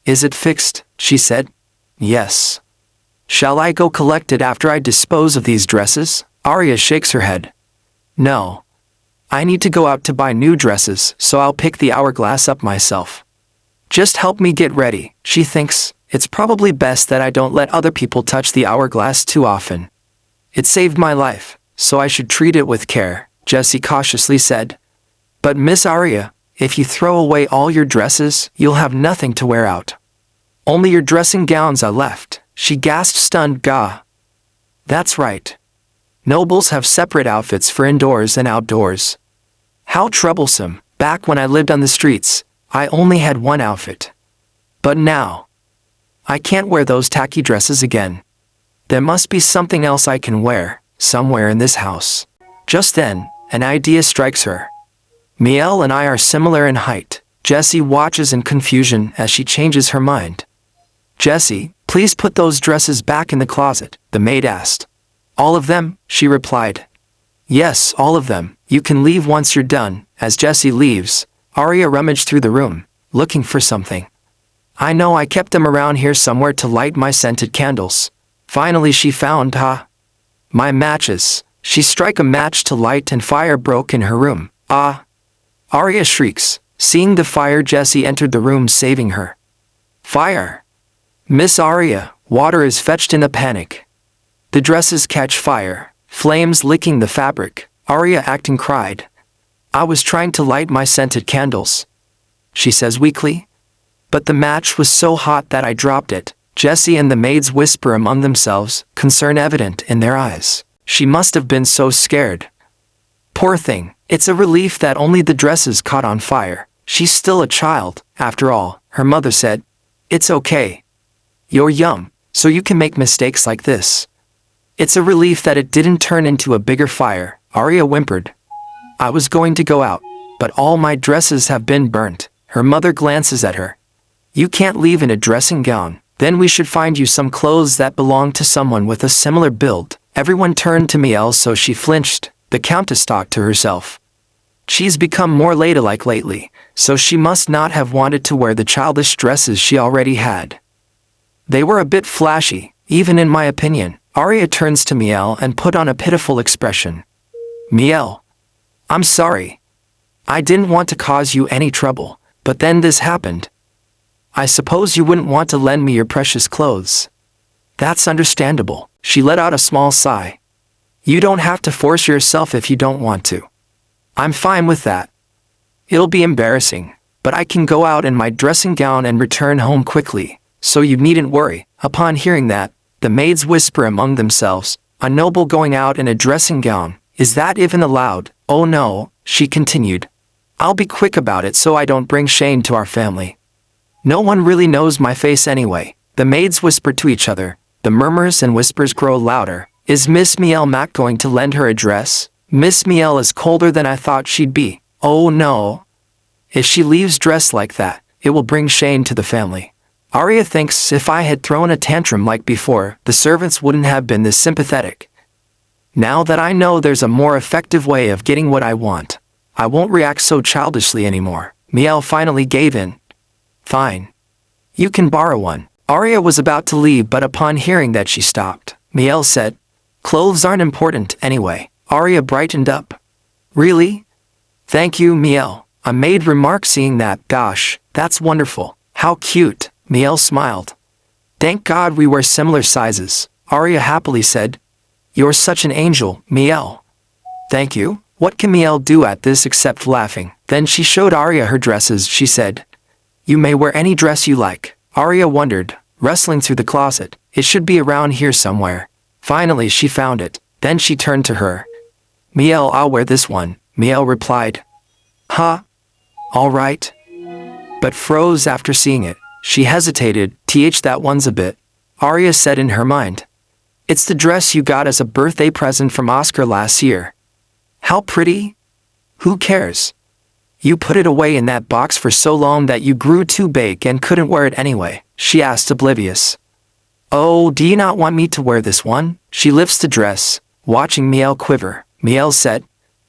Is it fixed? She said. Yes. Shall I go collect it after I dispose of these dresses? Arya shakes her head. No. I need to go out to buy new dresses, so I'll pick the hourglass up myself. Just help me get ready. She thinks, it's probably best that I don't let other people touch the hourglass too often. It saved my life, so I should treat it with care, Jessie cautiously said. But Miss Arya, if you throw away all your dresses, you'll have nothing to wear out. Only your dressing gowns are left. She gasped, stunned. Gah. That's right. Nobles have separate outfits for indoors and outdoors. How troublesome. Back when I lived on the streets, I only had one outfit. But now, I can't wear those tacky dresses again. There must be something else I can wear, somewhere in this house. Just then, an idea strikes her. Miel and I are similar in height. Jessie watches in confusion as she changes her mind. Jessie, please put those dresses back in the closet, the maid asked. All of them, she replied. Yes, all of them. You can leave once you're done. As Jessie leaves, Arya rummaged through the room, looking for something. I know I kept them around here somewhere to light my scented candles. Finally she found, my matches. She struck a match to light and fire broke in her room. Arya shrieks. Seeing the fire, Jessie entered the room, saving her. Fire! Miss Arya, water is fetched in a panic. The dresses catch fire, flames licking the fabric. Arya acting cried. I was trying to light my scented candles, she says weakly. But the match was so hot that I dropped it. Jessie and the maids whisper among themselves, concern evident in their eyes. She must have been so scared. Poor thing, it's a relief that only the dresses caught on fire. She's still a child, after all, her mother said. It's okay. You're young, so you can make mistakes like this. It's a relief that it didn't turn into a bigger fire, Arya whimpered. I was going to go out, but all my dresses have been burnt. Her mother glances at her. You can't leave in a dressing gown. Then we should find you some clothes that belong to someone with a similar build. Everyone turned to Miel, so she flinched. The Countess thought to herself. She's become more ladylike lately, so she must not have wanted to wear the childish dresses she already had. They were a bit flashy, even in my opinion. Arya turns to Miel and put on a pitiful expression. Miel. I'm sorry. I didn't want to cause you any trouble, but then this happened. I suppose you wouldn't want to lend me your precious clothes. That's understandable. She let out a small sigh. You don't have to force yourself if you don't want to. I'm fine with that. It'll be embarrassing, but I can go out in my dressing gown and return home quickly, so you needn't worry. Upon hearing that, the maids whisper among themselves, a noble going out in a dressing gown, is that even allowed? Oh no, she continued. I'll be quick about it so I don't bring shame to our family. No one really knows my face anyway. The maids whisper to each other. The murmurs and whispers grow louder. Is Miss Miel Mac going to lend her a dress? Miss Miel is colder than I thought she'd be. Oh no. If she leaves dressed like that, it will bring shame to the family. Arya thinks if I had thrown a tantrum like before, the servants wouldn't have been this sympathetic. Now that I know there's a more effective way of getting what I want, I won't react so childishly anymore. Miel finally gave in. Fine. You can borrow one. Arya was about to leave, but upon hearing that she stopped. Miel said, clothes aren't important anyway. Arya brightened up. Really? Thank you, Miel. A maid remarked, seeing that. Gosh, that's wonderful. How cute. Miel smiled. Thank God we wear similar sizes. Arya happily said. You're such an angel, Miel. Thank you. What can Miel do at this except laughing? Then she showed Arya her dresses. She said, you may wear any dress you like. Arya wondered, wrestling through the closet. It should be around here somewhere. Finally she found it. Then she turned to her. Miel, I'll wear this one. Miel replied. Huh? All right. But froze after seeing it. She hesitated. That one's a bit. Arya said in her mind. It's the dress you got as a birthday present from Oscar last year. How pretty? Who cares? You put it away in that box for so long that you grew too big and couldn't wear it anyway, she asked, oblivious. Oh, do you not want me to wear this one? She lifts the dress, watching Miel quiver. Miel said,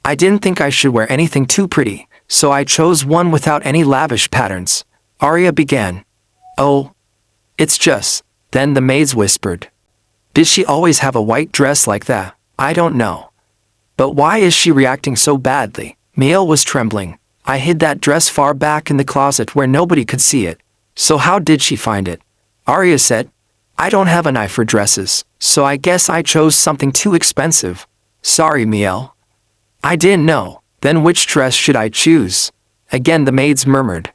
I didn't think I should wear anything too pretty, so I chose one without any lavish patterns. Arya began. Oh, it's just. Then the maids whispered. Did she always have a white dress like that? I don't know. But why is she reacting so badly? Miel was trembling. I hid that dress far back in the closet where nobody could see it. So how did she find it? Arya said, I don't have an eye for dresses, so I guess I chose something too expensive. Sorry, Miel. I didn't know. Then which dress should I choose? Again the maids murmured.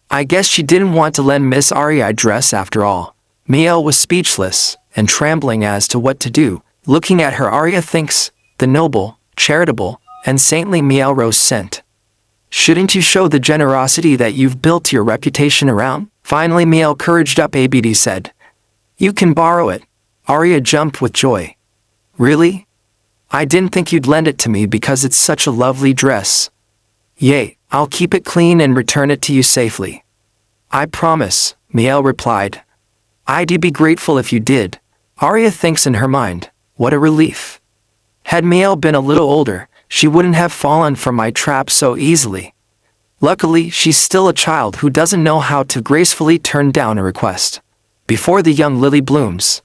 I guess she didn't want to lend Miss Arya a dress after all. Miel was speechless and trembling as to what to do. Looking at her, Arya thinks, the noble, charitable, and saintly Miel Rose sent. Shouldn't you show the generosity that you've built your reputation around? Finally Miel couraged up. Abd said. You can borrow it. Arya jumped with joy. Really? I didn't think you'd lend it to me because it's such a lovely dress. Yay, I'll keep it clean and return it to you safely. I promise, Miel replied. I'd be grateful if you did. Arya thinks in her mind, what a relief. Had Miel been a little older, she wouldn't have fallen for my trap so easily. Luckily, she's still a child who doesn't know how to gracefully turn down a request. Before the young lily blooms,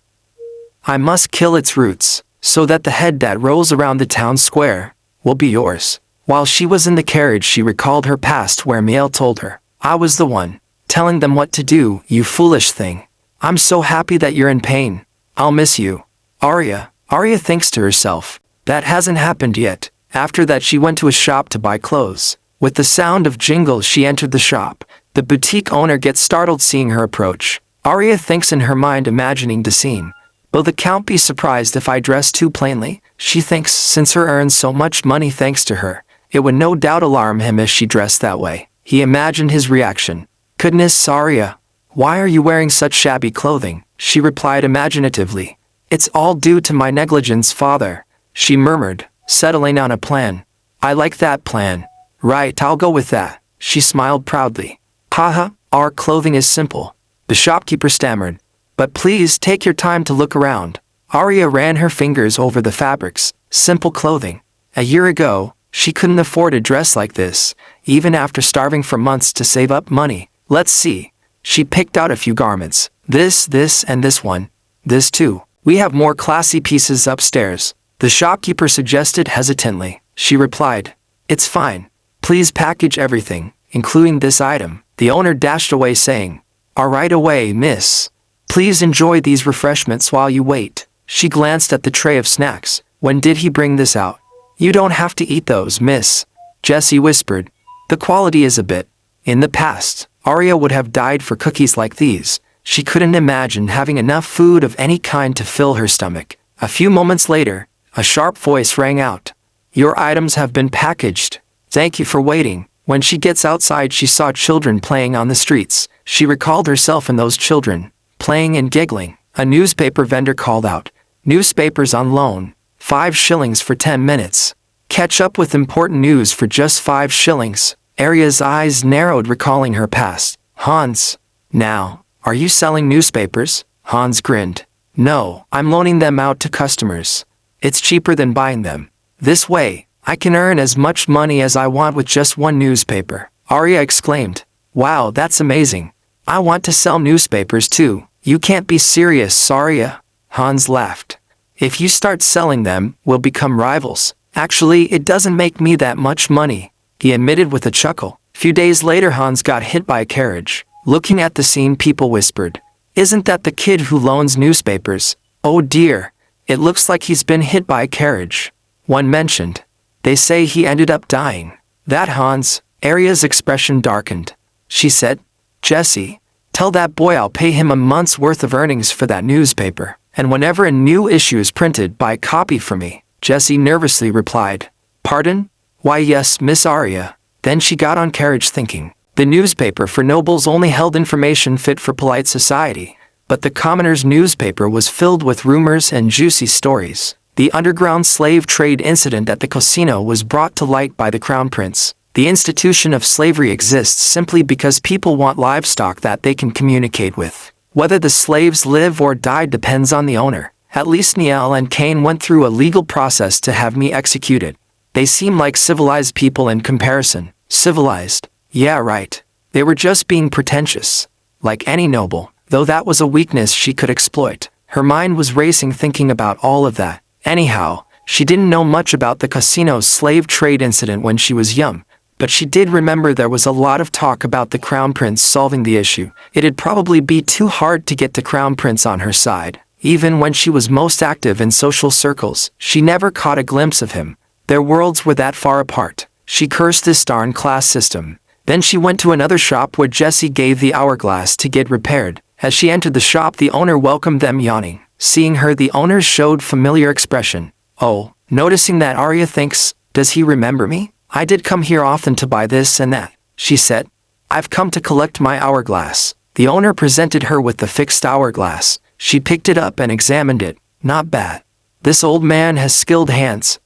I must kill its roots, so that the head that rolls around the town square will be yours. While she was in the carriage, she recalled her past where Miel told her, I was the one telling them what to do, you foolish thing. I'm so happy that you're in pain. I'll miss you. Arya thinks to herself, that hasn't happened yet. After that, she went to a shop to buy clothes. With the sound of jingles, she entered the shop. The boutique owner gets startled seeing her approach. Arya thinks in her mind, imagining the scene. Will the count be surprised if I dress too plainly? She thinks, since her earns so much money thanks to her, it would no doubt alarm him if she dressed that way. He imagined his reaction. Goodness, Arya, why are you wearing such shabby clothing? She replied imaginatively. It's all due to my negligence, father, she murmured, settling on a plan. I like that plan. Right, I'll go with that. She smiled proudly. Haha, our clothing is simple. The shopkeeper stammered. But please take your time to look around. Arya ran her fingers over the fabrics. Simple clothing. A year ago, she couldn't afford a dress like this, even after starving for months to save up money. Let's see. She picked out a few garments. This, and this one. This too. We have more classy pieces upstairs. The shopkeeper suggested hesitantly. She replied, It's fine. Please package everything, including this item. The owner dashed away saying, All right away, miss. Please enjoy these refreshments while you wait. She glanced at the tray of snacks. When did he bring this out? You don't have to eat those, miss. Jessie whispered. The quality is a bit. In the past, Arya would have died for cookies like these. She couldn't imagine having enough food of any kind to fill her stomach. A few moments later, a sharp voice rang out. Your items have been packaged. Thank you for waiting. When she gets outside, she saw children playing on the streets. She recalled herself and those children, playing and giggling. A newspaper vendor called out, Newspapers on loan, 5 shillings for 10 minutes. Catch up with important news for just 5 shillings. Arya's eyes narrowed, recalling her past. Hans, now, are you selling newspapers? Hans grinned. No, I'm loaning them out to customers. It's cheaper than buying them. This way, I can earn as much money as I want with just one newspaper. Arya exclaimed. Wow, that's amazing. I want to sell newspapers too. You can't be serious, Arya. Hans laughed. If you start selling them, we'll become rivals. Actually, it doesn't make me that much money, he admitted with a chuckle. Few days later, Hans got hit by a carriage. Looking at the scene, people whispered, Isn't that the kid who loans newspapers? Oh dear, it looks like he's been hit by a carriage. One mentioned, They say he ended up dying. That Hans. Arya's expression darkened. She said, Jessie, tell that boy I'll pay him a month's worth of earnings for that newspaper, and whenever a new issue is printed, buy a copy for me. Jessie nervously replied, Pardon? Why yes, Miss Arya. Then she got on carriage thinking. The newspaper for nobles only held information fit for polite society, but the commoner's newspaper was filled with rumors and juicy stories. The underground slave trade incident at the casino was brought to light by the Crown Prince. The institution of slavery exists simply because people want livestock that they can communicate with. Whether the slaves live or die depends on the owner. At least Niall and Cain went through a legal process to have me executed. They seem like civilized people in comparison. Civilized? Yeah, right. They were just being pretentious. Like any noble, though that was a weakness she could exploit. Her mind was racing thinking about all of that. Anyhow, she didn't know much about the casino's slave trade incident when she was young, but she did remember there was a lot of talk about the Crown Prince solving the issue. It'd probably be too hard to get the Crown Prince on her side. Even when she was most active in social circles, she never caught a glimpse of him. Their worlds were that far apart. She cursed this darn class system. Then she went to another shop where Jessie gave the hourglass to get repaired. As she entered the shop, the owner welcomed them yawning. Seeing her, the owner showed familiar expression. Oh, noticing that Arya thinks, Does he remember me? I did come here often to buy this and that, she said. I've come to collect my hourglass. The owner presented her with the fixed hourglass. She picked it up and examined it. Not bad. This old man has skilled hands.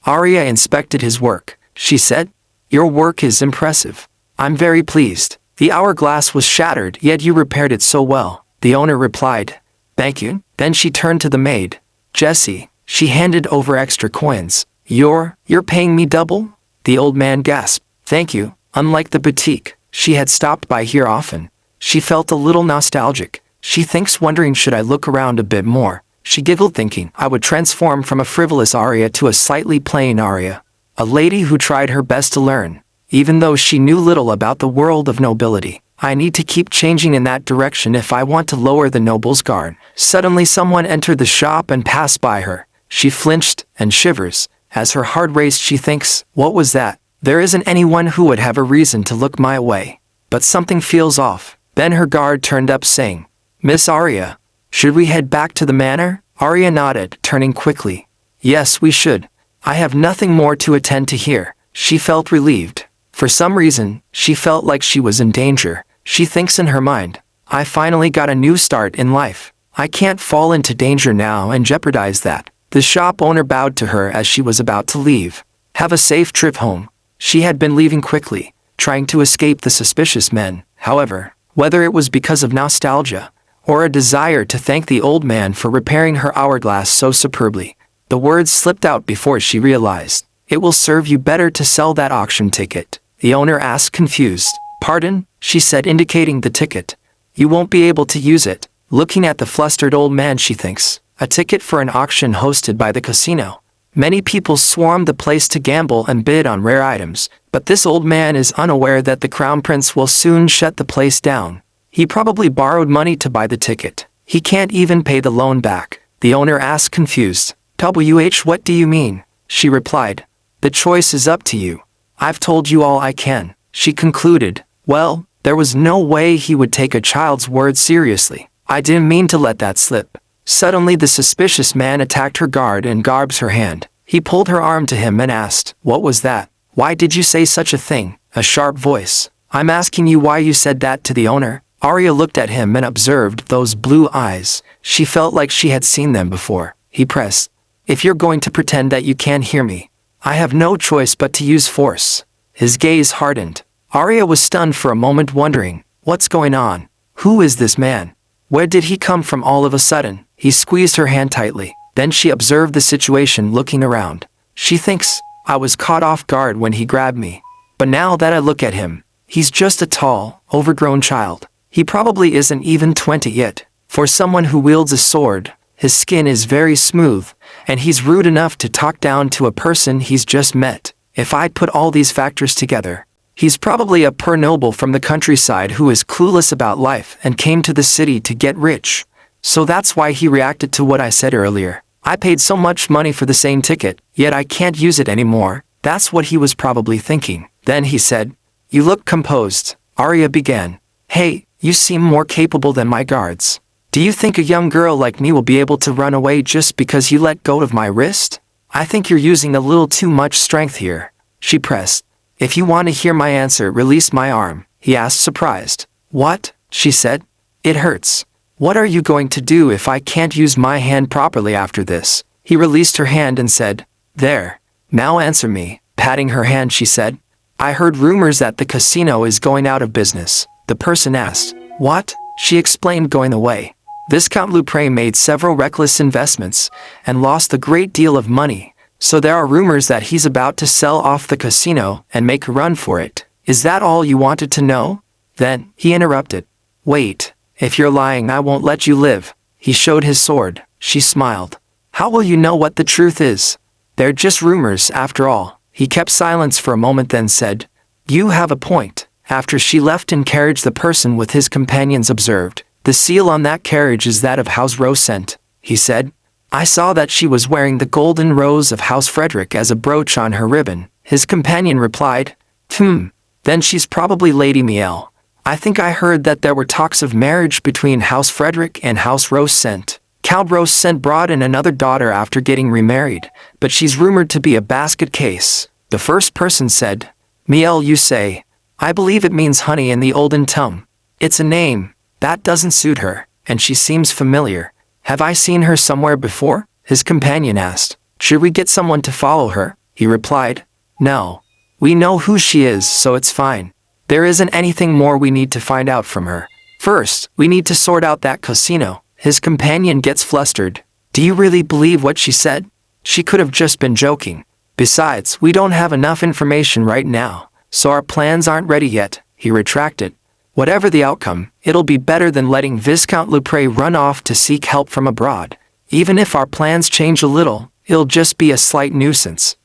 Arya inspected his work. She said, Your work is impressive. I'm very pleased. The hourglass was shattered, yet you repaired it so well, the owner replied. Thank you. Then she turned to the maid. Jessie. She handed over extra coins. You're paying me double? The old man gasped. Thank you. Unlike the boutique, she had stopped by here often. She felt a little nostalgic. She thinks, wondering, should I look around a bit more? She giggled, thinking I would transform from a frivolous aria to a slightly plain aria. A lady who tried her best to learn. Even though she knew little about the world of nobility, I need to keep changing in that direction if I want to lower the noble's guard. Suddenly someone entered the shop and passed by her. She flinched and shivers. As her heart raced, she thinks, what was that? There isn't anyone who would have a reason to look my way. But something feels off. Then her guard turned up, saying, Miss Arya, should we head back to the manor? Arya nodded, turning quickly. Yes, we should. I have nothing more to attend to here. She felt relieved. For some reason, she felt like she was in danger. She thinks in her mind, I finally got a new start in life. I can't fall into danger now and jeopardize that. The shop owner bowed to her as she was about to leave. Have a safe trip home. She had been leaving quickly, trying to escape the suspicious men. However, whether it was because of nostalgia or a desire to thank the old man for repairing her hourglass so superbly, the words slipped out before she realized. It will serve you better to sell that auction ticket. The owner asked, confused. Pardon? She said, indicating the ticket. You won't be able to use it. Looking at the flustered old man, she thinks. A ticket for an auction hosted by the casino. Many people swarm the place to gamble and bid on rare items, but this old man is unaware that the crown prince will soon shut the place down. He probably borrowed money to buy the ticket. He can't even pay the loan back. The owner asked, confused. What do you mean? She replied. The choice is up to you. I've told you all I can. She concluded. Well, there was no way he would take a child's word seriously. I didn't mean to let that slip. Suddenly the suspicious man attacked her guard and grabs her hand. He pulled her arm to him and asked, What was that? Why did you say such a thing? A sharp voice. I'm asking you why you said that to the owner. Arya looked at him and observed those blue eyes. She felt like she had seen them before. He pressed. If you're going to pretend that you can't hear me, I have no choice but to use force. His gaze hardened. Arya was stunned for a moment, wondering, what's going on? Who is this man? Where did he come from all of a sudden? He squeezed her hand tightly. Then she observed the situation, looking around. She thinks, I was caught off guard when he grabbed me. But now that I look at him, he's just a tall, overgrown child. He probably isn't even 20 yet. For someone who wields a sword, his skin is very smooth, and he's rude enough to talk down to a person he's just met. If I'd put all these factors together, he's probably a poor noble from the countryside who is clueless about life and came to the city to get rich. So that's why he reacted to what I said earlier. I paid so much money for the same ticket, yet I can't use it anymore. That's what he was probably thinking. Then he said, You look composed. Arya began. Hey, you seem more capable than my guards. Do you think a young girl like me will be able to run away just because you let go of my wrist? I think you're using a little too much strength here. She pressed. If you want to hear my answer, release my arm. He asked, surprised. What? She said. It hurts. What are you going to do if I can't use my hand properly after this? He released her hand and said, There. Now answer me. Patting her hand, she said. I heard rumors that the casino is going out of business. The person asked. What? She explained, going away. Viscount Lupre made several reckless investments and lost a great deal of money, so there are rumors that he's about to sell off the casino and make a run for it. Is that all you wanted to know? Then, he interrupted. Wait, if you're lying, I won't let you live. He showed his sword. She smiled. How will you know what the truth is? They're just rumors, after all. He kept silence for a moment, then said, You have a point. After she left in carriage, the person with his companions observed. The seal on that carriage is that of House Rosent, he said. I saw that she was wearing the golden rose of House Frederick as a brooch on her ribbon. His companion replied, Then she's probably Lady Miel. I think I heard that there were talks of marriage between House Frederick and House Rosent. Count Rosent brought in another daughter after getting remarried, but she's rumored to be a basket case. The first person said, Miel, you say. I believe it means honey in the olden tongue. It's a name. That doesn't suit her, and she seems familiar. Have I seen her somewhere before? His companion asked. Should we get someone to follow her? He replied. No. We know who she is, so it's fine. There isn't anything more we need to find out from her. First, we need to sort out that casino. His companion gets flustered. Do you really believe what she said? She could have just been joking. Besides, we don't have enough information right now, so our plans aren't ready yet, he retracted. Whatever the outcome, it'll be better than letting Viscount Lupre run off to seek help from abroad. Even if our plans change a little, it'll just be a slight nuisance.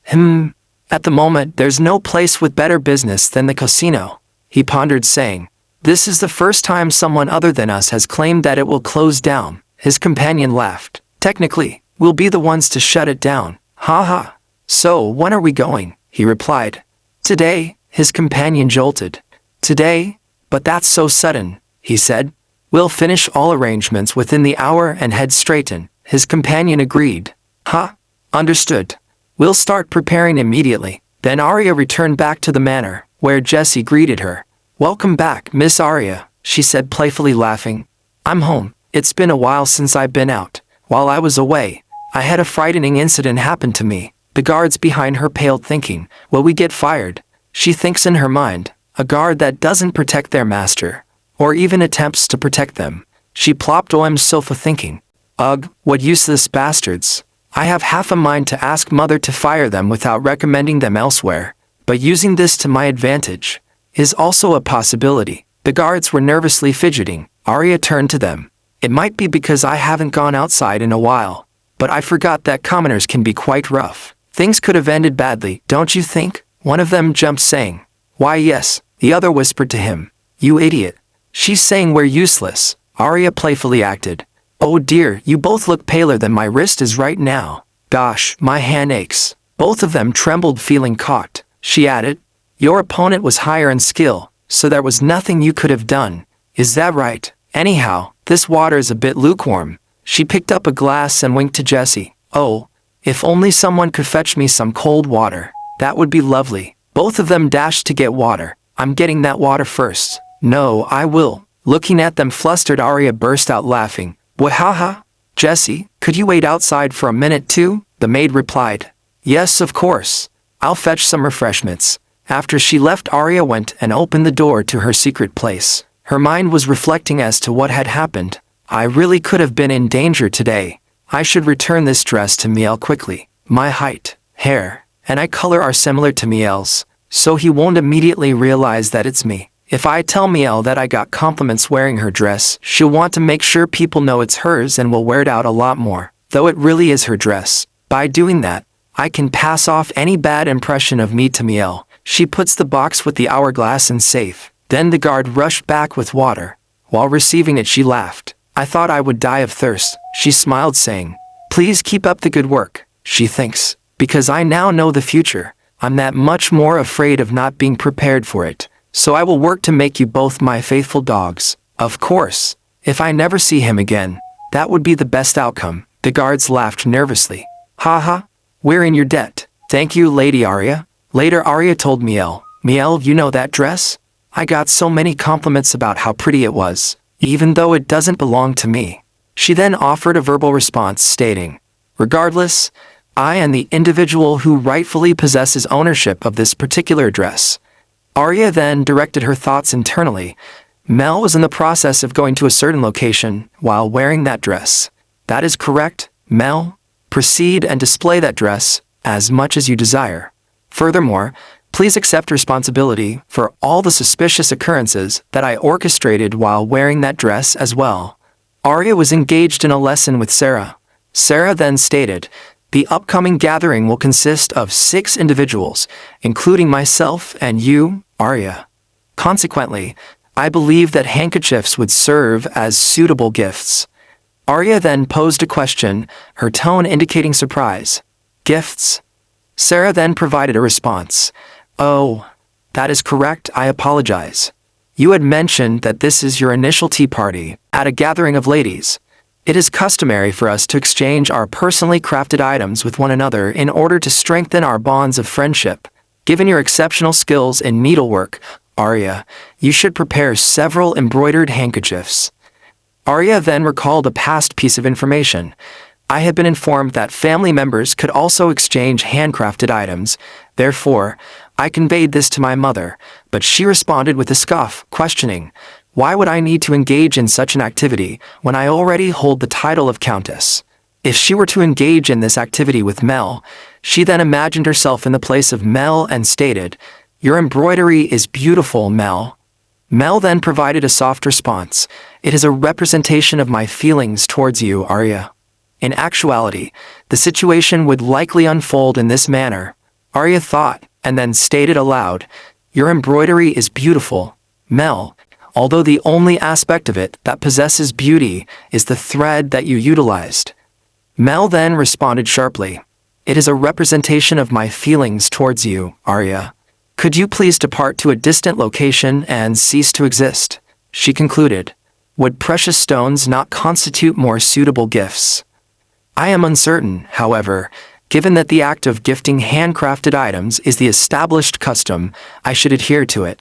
At the moment, there's no place with better business than the casino, he pondered, saying. This is the first time someone other than us has claimed that it will close down. His companion laughed. Technically, we'll be the ones to shut it down. Ha ha. So, when are we going? He replied. Today, his companion jolted. Today? But that's so sudden, he said. We'll finish all arrangements within the hour and head straight in. His companion agreed. Understood. We'll start preparing immediately. Then Arya returned back to the manor, where Jessie greeted her. Welcome back, Miss Arya, she said, playfully laughing. I'm home. It's been a while since I've been out. While I was away, I had a frightening incident happen to me. The guards behind her paled, thinking, will we get fired? She thinks in her mind, a guard that doesn't protect their master, or even attempts to protect them. She plopped on the sofa thinking, ugh, what useless bastards. I have half a mind to ask mother to fire them without recommending them elsewhere, but using this to my advantage is also a possibility. The guards were nervously fidgeting. Arya turned to them. It might be because I haven't gone outside in a while, but I forgot that commoners can be quite rough. Things could have ended badly, don't you think? One of them jumped, saying. Why yes, the other whispered to him. You idiot. She's saying we're useless. Arya playfully acted. Oh dear, you both look paler than my wrist is right now. Gosh, my hand aches. Both of them trembled, feeling caught. She added. Your opponent was higher in skill, so there was nothing you could have done. Is that right? Anyhow, this water is a bit lukewarm. She picked up a glass and winked to Jessie. Oh, if only someone could fetch me some cold water. That would be lovely. Both of them dashed to get water. I'm getting that water first. No, I will. Looking at them flustered, Arya burst out laughing. Wahaha. Jessie, could you wait outside for a minute too? The maid replied. Yes, of course. I'll fetch some refreshments. After she left, Arya went and opened the door to her secret place. Her mind was reflecting as to what had happened. I really could have been in danger today. I should return this dress to Miel quickly. My height, hair, and eye color are similar to Miel's, so he won't immediately realize that it's me. If I tell Miel that I got compliments wearing her dress, she'll want to make sure people know it's hers and will wear it out a lot more, though it really is her dress. By doing that, I can pass off any bad impression of me to Miel. She puts the box with the hourglass in safe. Then the guard rushed back with water. While receiving it, she laughed. I thought I would die of thirst. She smiled, saying, please keep up the good work. She thinks, because I now know the future, I'm that much more afraid of not being prepared for it. So I will work to make you both my faithful dogs. Of course, if I never see him again, that would be the best outcome. The guards laughed nervously. Haha, we're in your debt. Thank you, Lady Arya. Later, Arya told Miel, Miel, you know that dress? I got so many compliments about how pretty it was, even though it doesn't belong to me. She then offered a verbal response stating, regardless, I am the individual who rightfully possesses ownership of this particular dress. Arya then directed her thoughts internally. Mel was in the process of going to a certain location while wearing that dress. That is correct, Mel. Proceed and display that dress as much as you desire. Furthermore, please accept responsibility for all the suspicious occurrences that I orchestrated while wearing that dress as well. Arya was engaged in a lesson with Sarah. Sarah then stated, the upcoming gathering will consist of 6 individuals, including myself and you, Arya. Consequently, I believe that handkerchiefs would serve as suitable gifts. Arya then posed a question, her tone indicating surprise. Gifts? Sarah then provided a response. Oh, that is correct, I apologize. You had mentioned that this is your initial tea party at a gathering of ladies. It is customary for us to exchange our personally crafted items with one another in order to strengthen our bonds of friendship. Given your exceptional skills in needlework, Arya, you should prepare several embroidered handkerchiefs. Arya then recalled a past piece of information. I had been informed that family members could also exchange handcrafted items. Therefore, I conveyed this to my mother, but she responded with a scoff, questioning, why would I need to engage in such an activity when I already hold the title of countess? If she were to engage in this activity with Mel, she then imagined herself in the place of Mel and stated, "Your embroidery is beautiful, Mel." Mel then provided a soft response, "It is a representation of my feelings towards you, Arya." In actuality, the situation would likely unfold in this manner. Arya thought, and then stated aloud, "Your embroidery is beautiful, Mel, although the only aspect of it that possesses beauty is the thread that you utilized." Mel then responded sharply, "It is a representation of my feelings towards you, Arya. Could you please depart to a distant location and cease to exist?" She concluded, "Would precious stones not constitute more suitable gifts?" I am uncertain, however, given that the act of gifting handcrafted items is the established custom, I should adhere to it.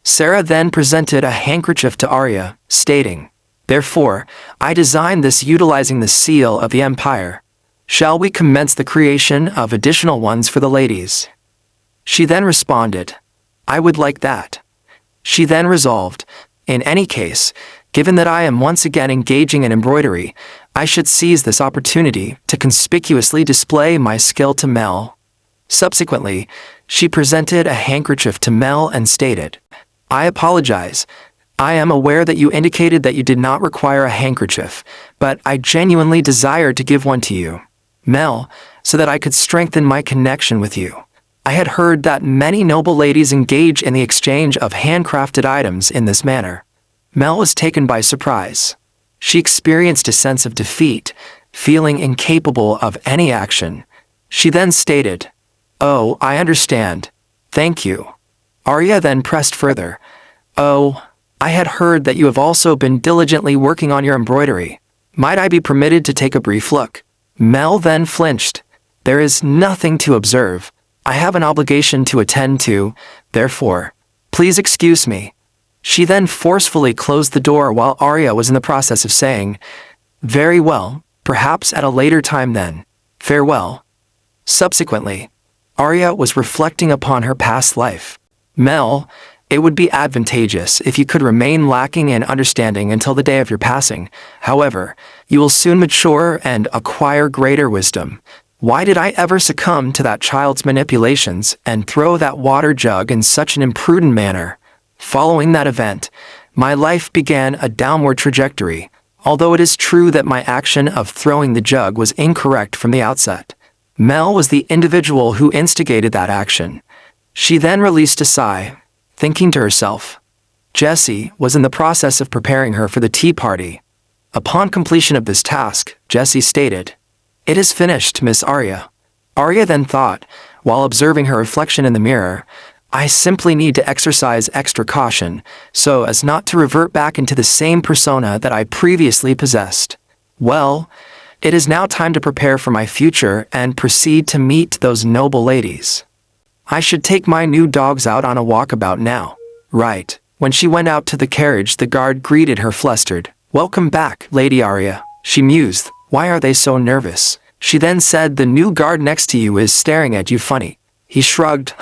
Sarah then presented a handkerchief to Arya, stating, "Therefore, I designed this utilizing the seal of the Empire. Shall we commence the creation of additional ones for the ladies?" She then responded, "I would like that." She then resolved, "In any case, given that I am once again engaging in embroidery, I should seize this opportunity to conspicuously display my skill to Mel." Subsequently, she presented a handkerchief to Mel and stated, "I apologize. I am aware that you indicated that you did not require a handkerchief, but I genuinely desired to give one to you, Mel, so that I could strengthen my connection with you. I had heard that many noble ladies engage in the exchange of handcrafted items in this manner." Mel was taken by surprise. She experienced a sense of defeat, feeling incapable of any action. She then stated, "Oh, I understand. Thank you." Arya then pressed further, "Oh, I had heard that you have also been diligently working on your embroidery. Might I be permitted to take a brief look?" Mel then flinched. "There is nothing to observe. I have an obligation to attend to, therefore, please excuse me." She then forcefully closed the door while Arya was in the process of saying, "Very well, perhaps at a later time then. Farewell." Subsequently, Arya was reflecting upon her past life. "Mel, it would be advantageous if you could remain lacking in understanding until the day of your passing. However, you will soon mature and acquire greater wisdom. Why did I ever succumb to that child's manipulations and throw that water jug in such an imprudent manner? Following that event, my life began a downward trajectory, although it is true that my action of throwing the jug was incorrect from the outset. Mel was the individual who instigated that action." She then released a sigh, thinking to herself, Jessie was in the process of preparing her for the tea party. Upon completion of this task, Jessie stated, "It is finished, Miss Arya." Arya then thought, while observing her reflection in the mirror, "I simply need to exercise extra caution, so as not to revert back into the same persona that I previously possessed. Well, it is now time to prepare for my future and proceed to meet those noble ladies. I should take my new dogs out on a walkabout now." Right. When she went out to the carriage, the guard greeted her flustered. "Welcome back, Lady Arya," she mused. "Why are they so nervous?" She then said, "The new guard next to you is staring at you funny." He shrugged.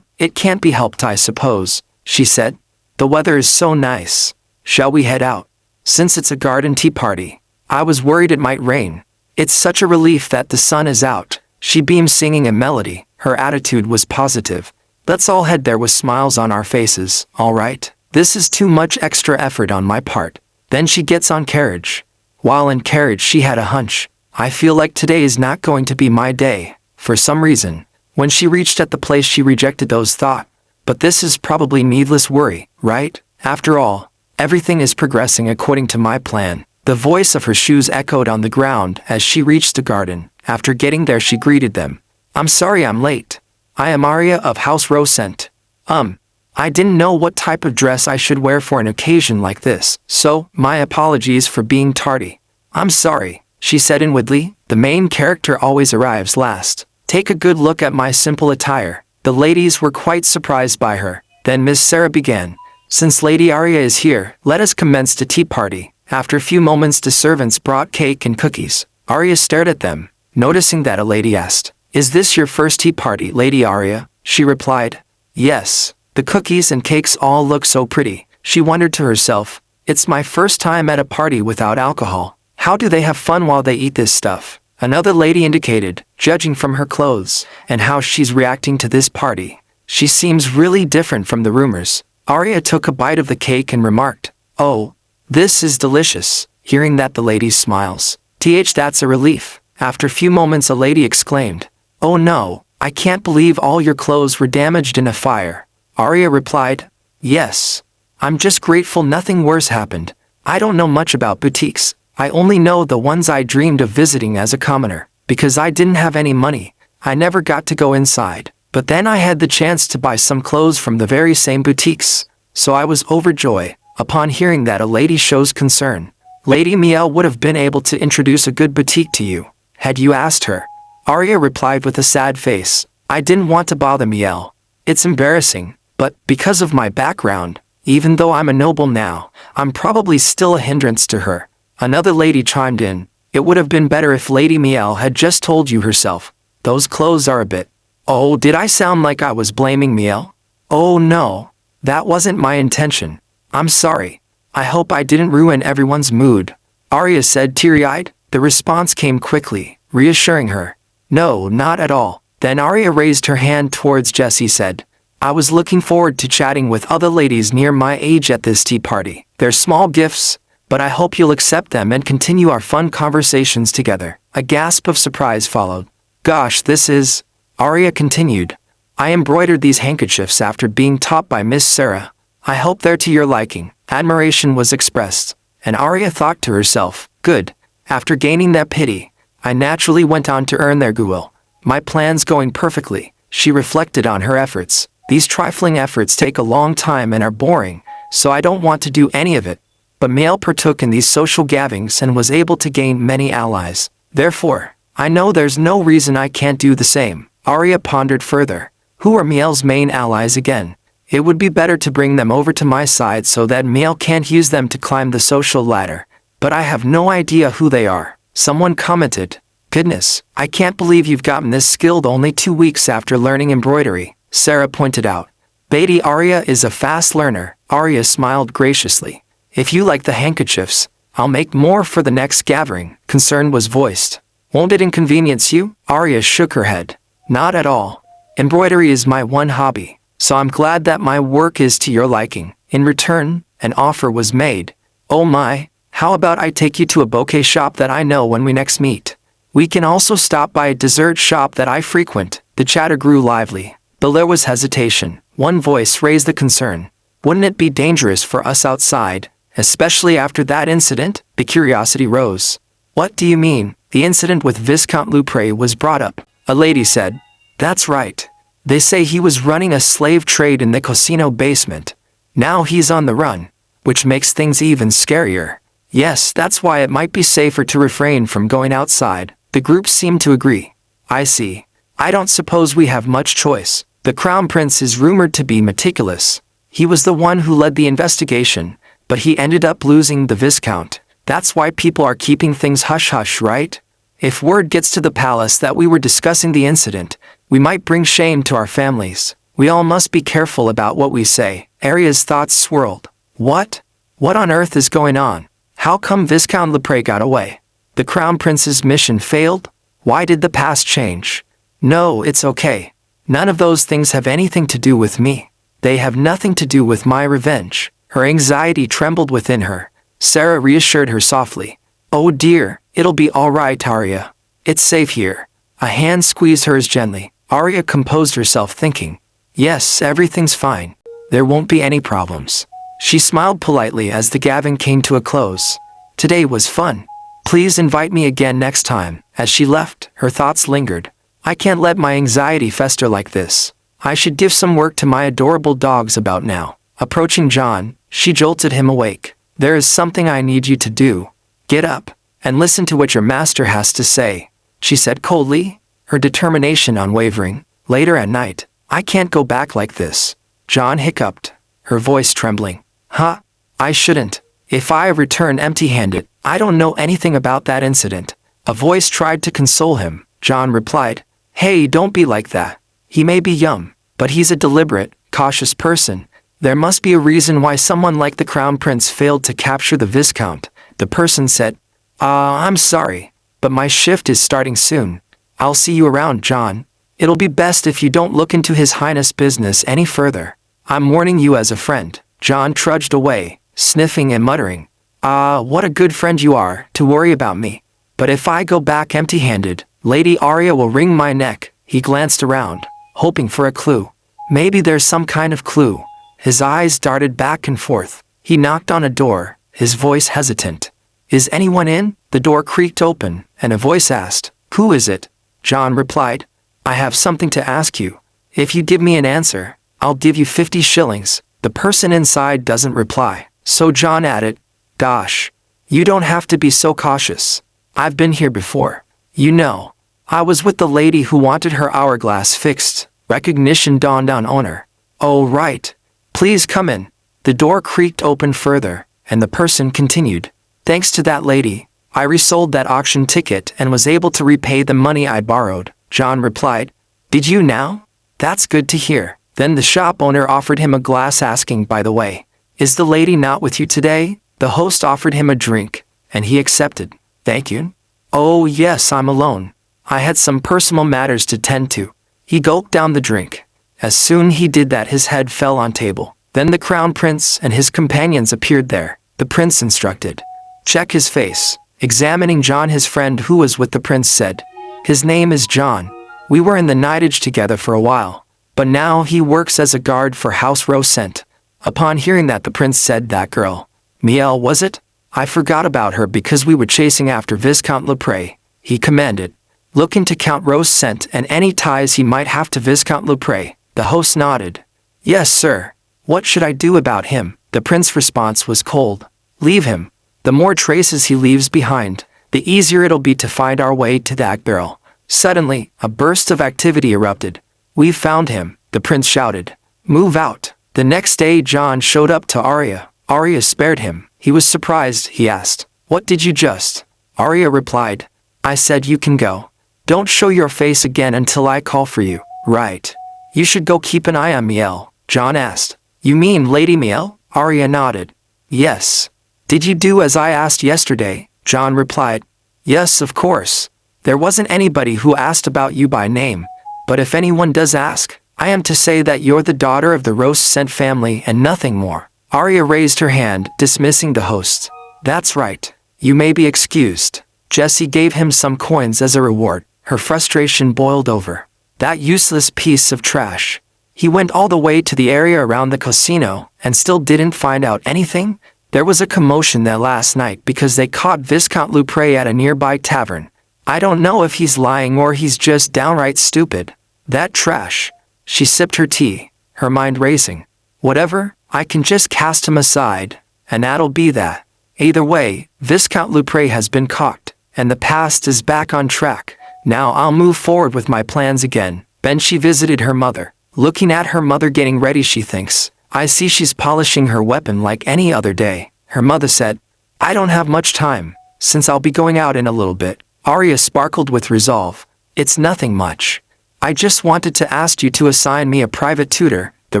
It can't be helped, I suppose," she said. "The weather is so nice. Shall we head out? Since it's a garden tea party, I was worried it might rain. It's such a relief that the sun is out." She beamed, singing a melody. Her attitude was positive. "Let's all head there with smiles on our faces, all right? This is too much extra effort on my part." Then she gets on carriage. While in carriage, she had a hunch. "I feel like today is not going to be my day, for some reason." When she reached at the place, she rejected those thoughts. "But this is probably needless worry, right? After all, everything is progressing according to my plan." The voice of her shoes echoed on the ground as she reached the garden. After getting there, she greeted them. "I'm sorry I'm late. I am Arya of House Rosent. I didn't know what type of dress I should wear for an occasion like this, so my apologies for being tardy." "I'm sorry," she said inwardly. "The main character always arrives last. Take a good look at my simple attire." The ladies were quite surprised by her. Then Miss Sarah began. "Since Lady Arya is here, let us commence the tea party." After a few moments, the servants brought cake and cookies. Arya stared at them, noticing that a lady asked, "Is this your first tea party, Lady Arya?" She replied, Yes, the cookies and cakes all look so pretty. She wondered to herself, it's my first time at a party without alcohol. How do they have fun while they eat this stuff? Another lady indicated, judging from her clothes and how she's reacting to this party. She seems really different from the rumors. Arya took a bite of the cake and remarked, "Oh, this is delicious." Hearing that, the lady smiles. That's a relief. After a few moments, a lady exclaimed, "Oh no, I can't believe all your clothes were damaged in a fire." Arya replied, "Yes. I'm just grateful nothing worse happened. I don't know much about boutiques. I only know the ones I dreamed of visiting as a commoner. Because I didn't have any money, I never got to go inside. But then I had the chance to buy some clothes from the very same boutiques. So I was overjoyed." Upon hearing that, a lady shows concern. Lady Miel would have been able to introduce a good boutique to you, had you asked her. Arya replied with a sad face, "I didn't want to bother Miel. It's embarrassing, but because of my background, even though I'm a noble now, I'm probably still a hindrance to her." Another lady chimed in, "It would have been better if Lady Miel had just told you herself. Those clothes are a bit..." Oh, did I sound like I was blaming Miel? Oh no, that wasn't my intention. I'm sorry. I hope I didn't ruin everyone's mood. Arya said, teary-eyed. The response came quickly, reassuring her. No, not at all. Then Arya raised her hand towards Jessie said, "I was looking forward to chatting with other ladies near my age at this tea party. They're small gifts, but I hope you'll accept them and continue our fun conversations together." A gasp of surprise followed. "Gosh, this is..." Arya continued, "I embroidered these handkerchiefs after being taught by Miss Sarah. I hope they're to your liking." Admiration was expressed, and Arya thought to herself, "Good. After gaining that pity, I naturally went on to earn their goodwill. My plan's going perfectly." She reflected on her efforts. "These trifling efforts take a long time and are boring, so I don't want to do any of it." But Miel partook in these social gatherings and was able to gain many allies. Therefore, I know there's no reason I can't do the same. Arya pondered further. Who are Miel's main allies again? It would be better to bring them over to my side so that Miel can't use them to climb the social ladder. But I have no idea who they are. Someone commented, "Goodness, I can't believe you've gotten this skilled only 2 weeks after learning embroidery," Sarah pointed out. "Baby, Arya is a fast learner." Arya smiled graciously. "If you like the handkerchiefs, I'll make more for the next gathering." Concern was voiced. "Won't it inconvenience you?" Arya shook her head. "Not at all. Embroidery is my one hobby, so I'm glad that my work is to your liking." In return, an offer was made. "Oh my, how about I take you to a bouquet shop that I know when we next meet? We can also stop by a dessert shop that I frequent." The chatter grew lively, but there was hesitation. One voice raised the concern. "Wouldn't it be dangerous for us outside, especially after that incident?" The curiosity rose. "What do you mean?" The incident with Viscount Lupre was brought up. A lady said, "That's right. They say he was running a slave trade in the casino basement. Now he's on the run, which makes things even scarier." "Yes, that's why it might be safer to refrain from going outside." The group seemed to agree. "I see. I don't suppose we have much choice." The Crown Prince is rumored to be meticulous. He was the one who led the investigation, but he ended up losing the Viscount. That's why people are keeping things hush-hush, right? If word gets to the palace that we were discussing the incident, we might bring shame to our families. We all must be careful about what we say." Arya's thoughts swirled. What? What on earth is going on? How come Viscount Lepre got away? The Crown Prince's mission failed? Why did the past change? No, it's okay. None of those things have anything to do with me. They have nothing to do with my revenge. Her anxiety trembled within her. Sarah reassured her softly. "Oh dear, it'll be all right, Arya. It's safe here." A hand squeezed hers gently. Arya composed herself, thinking, "Yes, everything's fine. There won't be any problems." She smiled politely as the gathering came to a close. "Today was fun. Please invite me again next time." As she left, her thoughts lingered. "I can't let my anxiety fester like this. I should give some work to my adorable dogs about now." Approaching John, she jolted him awake. "There is something I need you to do. Get up and listen to what your master has to say," she said coldly, her determination unwavering. Later at night, "I can't go back like this." John hiccuped, her voice trembling. "Huh? I shouldn't. If I return empty-handed, I don't know anything about that incident." A voice tried to console him. John replied, "Hey, don't be like that. He may be young, but he's a deliberate, cautious person. There must be a reason why someone like the Crown Prince failed to capture the Viscount, the person said. I'm sorry, but my shift is starting soon. I'll see you around, John. It'll be best if you don't look into His Highness' business any further. I'm warning you as a friend. John trudged away, sniffing and muttering. What a good friend you are, to worry about me. But if I go back empty-handed, Lady Arya will wring my neck. He glanced around, hoping for a clue. Maybe there's some kind of clue. His eyes darted back and forth. He knocked on a door, his voice hesitant. Is anyone in? The door creaked open, and a voice asked, Who is it? John replied, I have something to ask you. If you give me an answer, I'll give you 50 shillings. The person inside doesn't reply. So John added, Gosh, you don't have to be so cautious. I've been here before. You know, I was with the lady who wanted her hourglass fixed. Recognition dawned on owner. Oh right. Please come in. The door creaked open further, and the person continued. Thanks to that lady, I resold that auction ticket and was able to repay the money I borrowed. John replied. Did you now? That's good to hear. Then the shop owner offered him a glass asking, by the way, is the lady not with you today? The host offered him a drink, and he accepted. Thank you. Oh yes, I'm alone. I had some personal matters to tend to. He gulped down the drink. As soon he did that, his head fell on table. Then the Crown Prince and his companions appeared there. The prince instructed. Check his face. Examining John, his friend who was with the prince said, His name is John. We were in the knightage together for a while, but now he works as a guard for House Rosent. Upon hearing that, the prince said, That girl, Miel, was it? I forgot about her because we were chasing after Viscount Lepre. He commanded. Look into Count Rosent and any ties he might have to Viscount Lepre. The host nodded. Yes, sir. What should I do about him? The prince's response was cold. Leave him. The more traces he leaves behind, the easier it'll be to find our way to that girl. Suddenly, a burst of activity erupted. We've found him, the prince shouted. Move out. The next day John showed up to Arya. Arya spared him. He was surprised. He asked, What did you just? Arya replied, I said you can go. Don't show your face again until I call for you. Right. You should go keep an eye on Miel. John asked. You mean Lady Miel? Arya nodded. Yes. Did you do as I asked yesterday? John replied. Yes, of course. There wasn't anybody who asked about you by name, but if anyone does ask, I am to say that you're the daughter of the Rosent family and nothing more. Arya raised her hand, dismissing the host. That's right. You may be excused. Jessie gave him some coins as a reward. Her frustration boiled over. That useless piece of trash. He went all the way to the area around the casino and still didn't find out anything? There was a commotion there last night because they caught Viscount Lepre at a nearby tavern. I don't know if he's lying or he's just downright stupid. That trash. She sipped her tea, her mind racing. Whatever, I can just cast him aside, and that'll be that. Either way, Viscount Lepre has been caught, and the past is back on track. Now I'll move forward with my plans again. Then she visited her mother. Looking at her mother getting ready, she thinks, I see she's polishing her weapon like any other day. Her mother said, I don't have much time, since I'll be going out in a little bit. Arya sparkled with resolve. It's nothing much. I just wanted to ask you to assign me a private tutor. The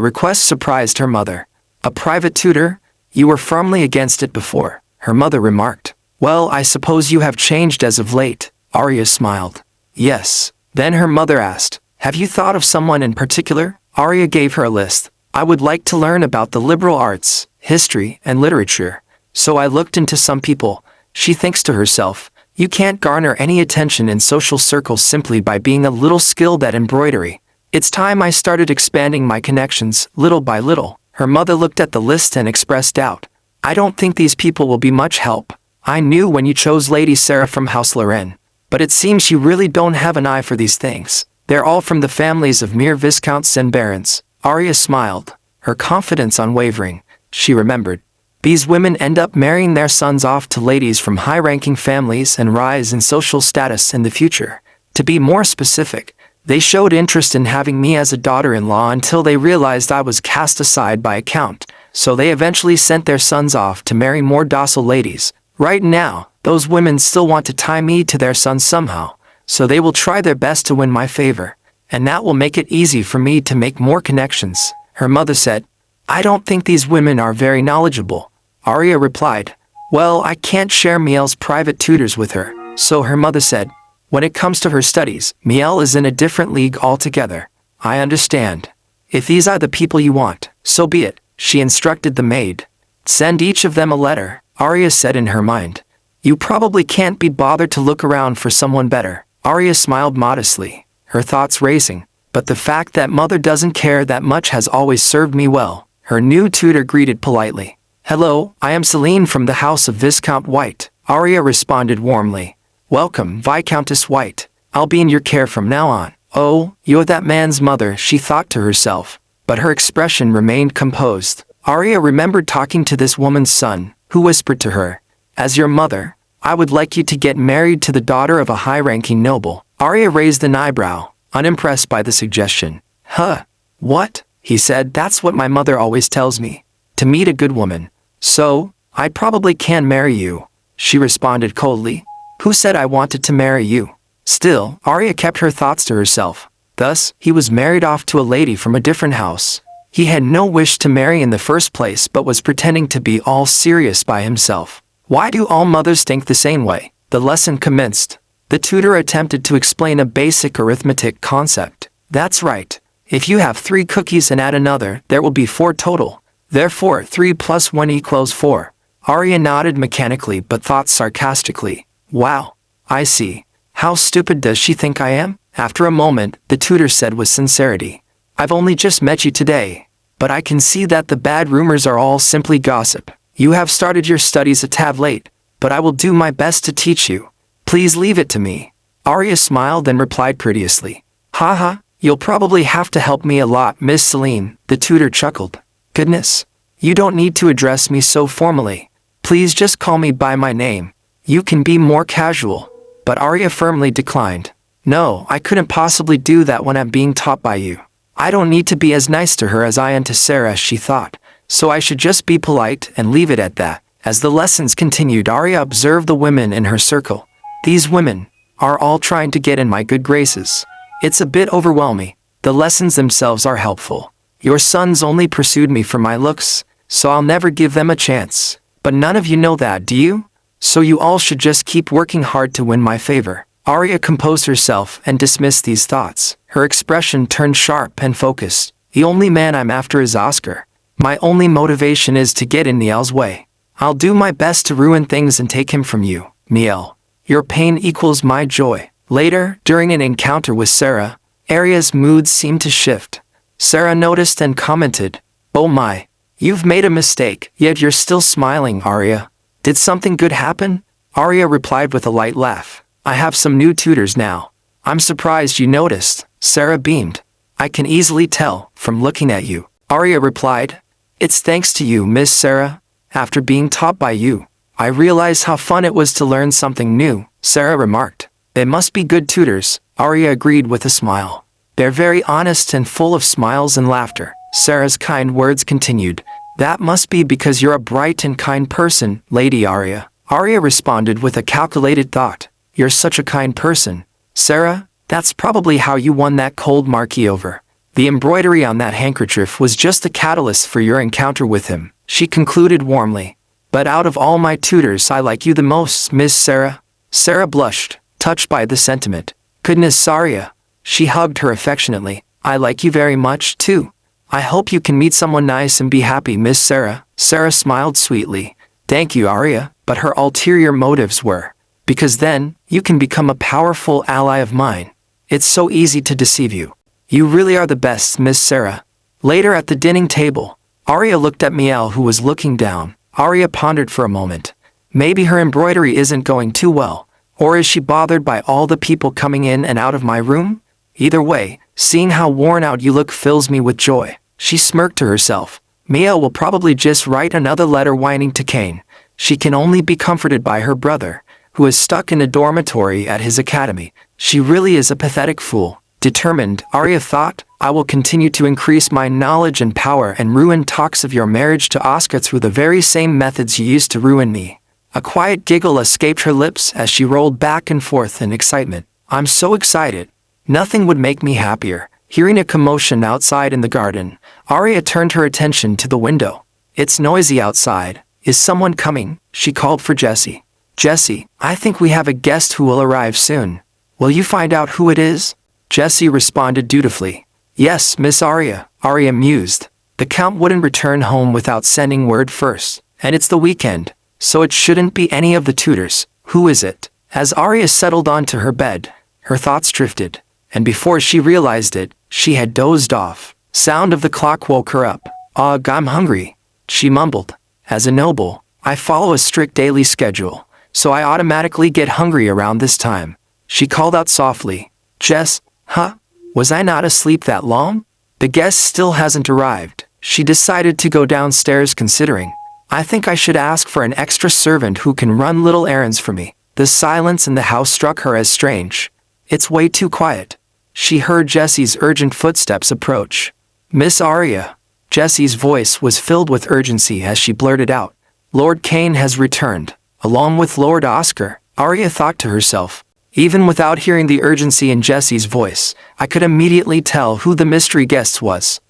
request surprised her mother. A private tutor? You were firmly against it before, her mother remarked. Well, I suppose you have changed as of late. Arya smiled. Yes. Then her mother asked, Have you thought of someone in particular? Arya gave her a list. I would like to learn about the liberal arts, history, and literature. So I looked into some people. She thinks to herself, you can't garner any attention in social circles simply by being a little skilled at embroidery. It's time I started expanding my connections, little by little. Her mother looked at the list and expressed doubt. I don't think these people will be much help. I knew when you chose Lady Sarah from House Lorraine, but it seems you really don't have an eye for these things. They're all from the families of mere viscounts and barons. Arya smiled, her confidence unwavering. She remembered. These women end up marrying their sons off to ladies from high-ranking families and rise in social status in the future. To be more specific, they showed interest in having me as a daughter-in-law until they realized I was cast aside by a count, so they eventually sent their sons off to marry more docile ladies. Right now, those women still want to tie me to their sons somehow, so they will try their best to win my favor, and that will make it easy for me to make more connections. Her mother said, I don't think these women are very knowledgeable. Arya replied, well, I can't share Miel's private tutors with her. So her mother said, when it comes to her studies, Miel is in a different league altogether. I understand. If these are the people you want, so be it, she instructed the maid. Send each of them a letter, Arya said in her mind. You probably can't be bothered to look around for someone better. Arya smiled modestly, her thoughts racing, but the fact that mother doesn't care that much has always served me well. Her new tutor greeted politely. Hello, I am Celine from the house of Viscount White. Arya responded warmly. Welcome, Viscountess White. I'll be in your care from now on. Oh, you're that man's mother, she thought to herself, but her expression remained composed. Arya remembered talking to this woman's son, who whispered to her, as your mother, I would like you to get married to the daughter of a high-ranking noble. Arya raised an eyebrow, unimpressed by the suggestion. Huh? What? He said, that's what my mother always tells me. To meet a good woman. So, I probably can marry you. She responded coldly. Who said I wanted to marry you? Still, Arya kept her thoughts to herself. Thus, he was married off to a lady from a different house. He had no wish to marry in the first place but was pretending to be all serious by himself. Why do all mothers think the same way? The lesson commenced. The tutor attempted to explain a basic arithmetic concept. That's right. If you have 3 cookies and add another, there will be 4 total. Therefore, 3 plus 1 equals 4. Arya nodded mechanically but thought sarcastically. Wow. I see. How stupid does she think I am? After a moment, the tutor said with sincerity. I've only just met you today, but I can see that the bad rumors are all simply gossip. You have started your studies a tad late, but I will do my best to teach you. Please leave it to me. Arya smiled and replied courteously. Haha, you'll probably have to help me a lot, Miss Celine, the tutor chuckled. Goodness, you don't need to address me so formally. Please just call me by my name. You can be more casual. But Arya firmly declined. No, I couldn't possibly do that when I'm being taught by you. I don't need to be as nice to her as I am to Sarah, she thought. So I should just be polite and leave it at that. As the lessons continued, Arya observed the women in her circle. These women are all trying to get in my good graces. It's a bit overwhelming. The lessons themselves are helpful. Your sons only pursued me for my looks, so I'll never give them a chance. But none of you know that, do you? So you all should just keep working hard to win my favor. Arya composed herself and dismissed these thoughts. Her expression turned sharp and focused. The only man I'm after is Oscar. My only motivation is to get in Niel's way. I'll do my best to ruin things and take him from you, Niel. Your pain equals my joy. Later, during an encounter with Sarah, Arya's mood seemed to shift. Sarah noticed and commented, Oh my, you've made a mistake, yet you're still smiling, Arya. Did something good happen? Arya replied with a light laugh. I have some new tutors now. I'm surprised you noticed. Sarah beamed. I can easily tell, from looking at you. Arya replied. It's thanks to you, Miss Sarah. After being taught by you, I realized how fun it was to learn something new, Sarah remarked. They must be good tutors, Arya agreed with a smile. They're very honest and full of smiles and laughter. Sarah's kind words continued. That must be because you're a bright and kind person, Lady Arya. Arya responded with a calculated thought. You're such a kind person. Sarah, that's probably how you won that cold Marquis over. The embroidery on that handkerchief was just the catalyst for your encounter with him, she concluded warmly. But out of all my tutors I like you the most, Miss Sarah. Sarah blushed, touched by the sentiment. Goodness, Arya. She hugged her affectionately. I like you very much, too. I hope you can meet someone nice and be happy, Miss Sarah. Sarah smiled sweetly. Thank you, Arya, but her ulterior motives were, because then, you can become a powerful ally of mine. It's so easy to deceive you. You really are the best, Miss Sarah. Later at the dining table, Arya looked at Miel, who was looking down. Arya pondered for a moment. Maybe her embroidery isn't going too well, or is she bothered by all the people coming in and out of my room? Either way, seeing how worn out you look fills me with joy. She smirked to herself. Miel will probably just write another letter whining to Cain. She can only be comforted by her brother, who is stuck in a dormitory at his academy. She really is a pathetic fool. Determined, Arya thought, I will continue to increase my knowledge and power and ruin talks of your marriage to Oscar through the very same methods you used to ruin me. A quiet giggle escaped her lips as she rolled back and forth in excitement. I'm so excited. Nothing would make me happier. Hearing a commotion outside in the garden, Arya turned her attention to the window. It's noisy outside. Is someone coming? She called for Jessie. Jessie, I think we have a guest who will arrive soon. Will you find out who it is? Jessie responded dutifully. Yes, Miss Arya, Arya mused. The Count wouldn't return home without sending word first, and it's the weekend, so it shouldn't be any of the tutors. Who is it? As Arya settled onto her bed, her thoughts drifted, and before she realized it, she had dozed off. Sound of the clock woke her up. Ugh, I'm hungry, she mumbled. As a noble, I follow a strict daily schedule, so I automatically get hungry around this time. She called out softly. Jess, huh? Was I not asleep that long? The guest still hasn't arrived. She decided to go downstairs considering. I think I should ask for an extra servant who can run little errands for me. The silence in the house struck her as strange. It's way too quiet. She heard Jessie's urgent footsteps approach. Miss Arya. Jessie's voice was filled with urgency as she blurted out. Lord Kane has returned, along with Lord Oscar. Arya thought to herself. Even without hearing the urgency in Jessie's voice, I could immediately tell who the mystery guest was.